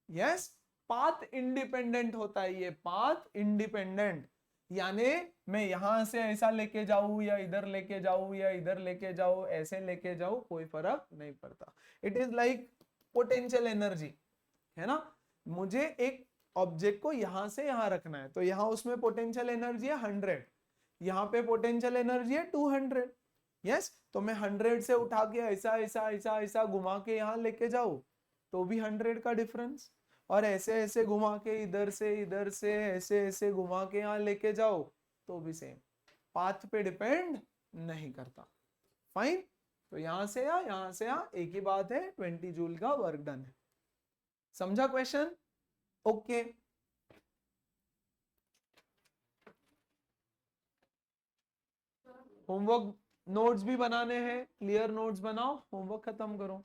Yes, path independent होता है ये, पाथ इंडिपेंडेंट. यानी मैं यहां से ऐसा लेके जाऊं या इधर लेके जाऊं या इधर लेके जाऊं, ऐसे लेके जाऊं, कोई फर्क नहीं पड़ता. It is like potential energy, है ना. मुझे एक ऑब्जेक्ट को यहां से यहां रखना है, तो यहां उसमें पोटेंशियल एनर्जी है 100, यहाँ पे पोटेंशियल एनर्जी है 200. यस, तो मैं 100 से उठा के ऐसा ऐसा ऐसा ऐसा घुमा के यहाँ लेके जाऊं तो भी 100 का डिफरेंस, और ऐसे ऐसे घुमा के इधर से ऐसे ऐसे घुमा के यहाँ लेके जाओ तो भी सेम. पाथ पे डिपेंड नहीं करता. फाइन. तो यहां से यहाँ एक ही बात है, 20 जूल का वर्क डन है. समझा क्वेश्चन, ओके. होमवर्क नोट्स भी बनाने हैं, क्लियर नोट्स बनाओ, होमवर्क खत्म करो.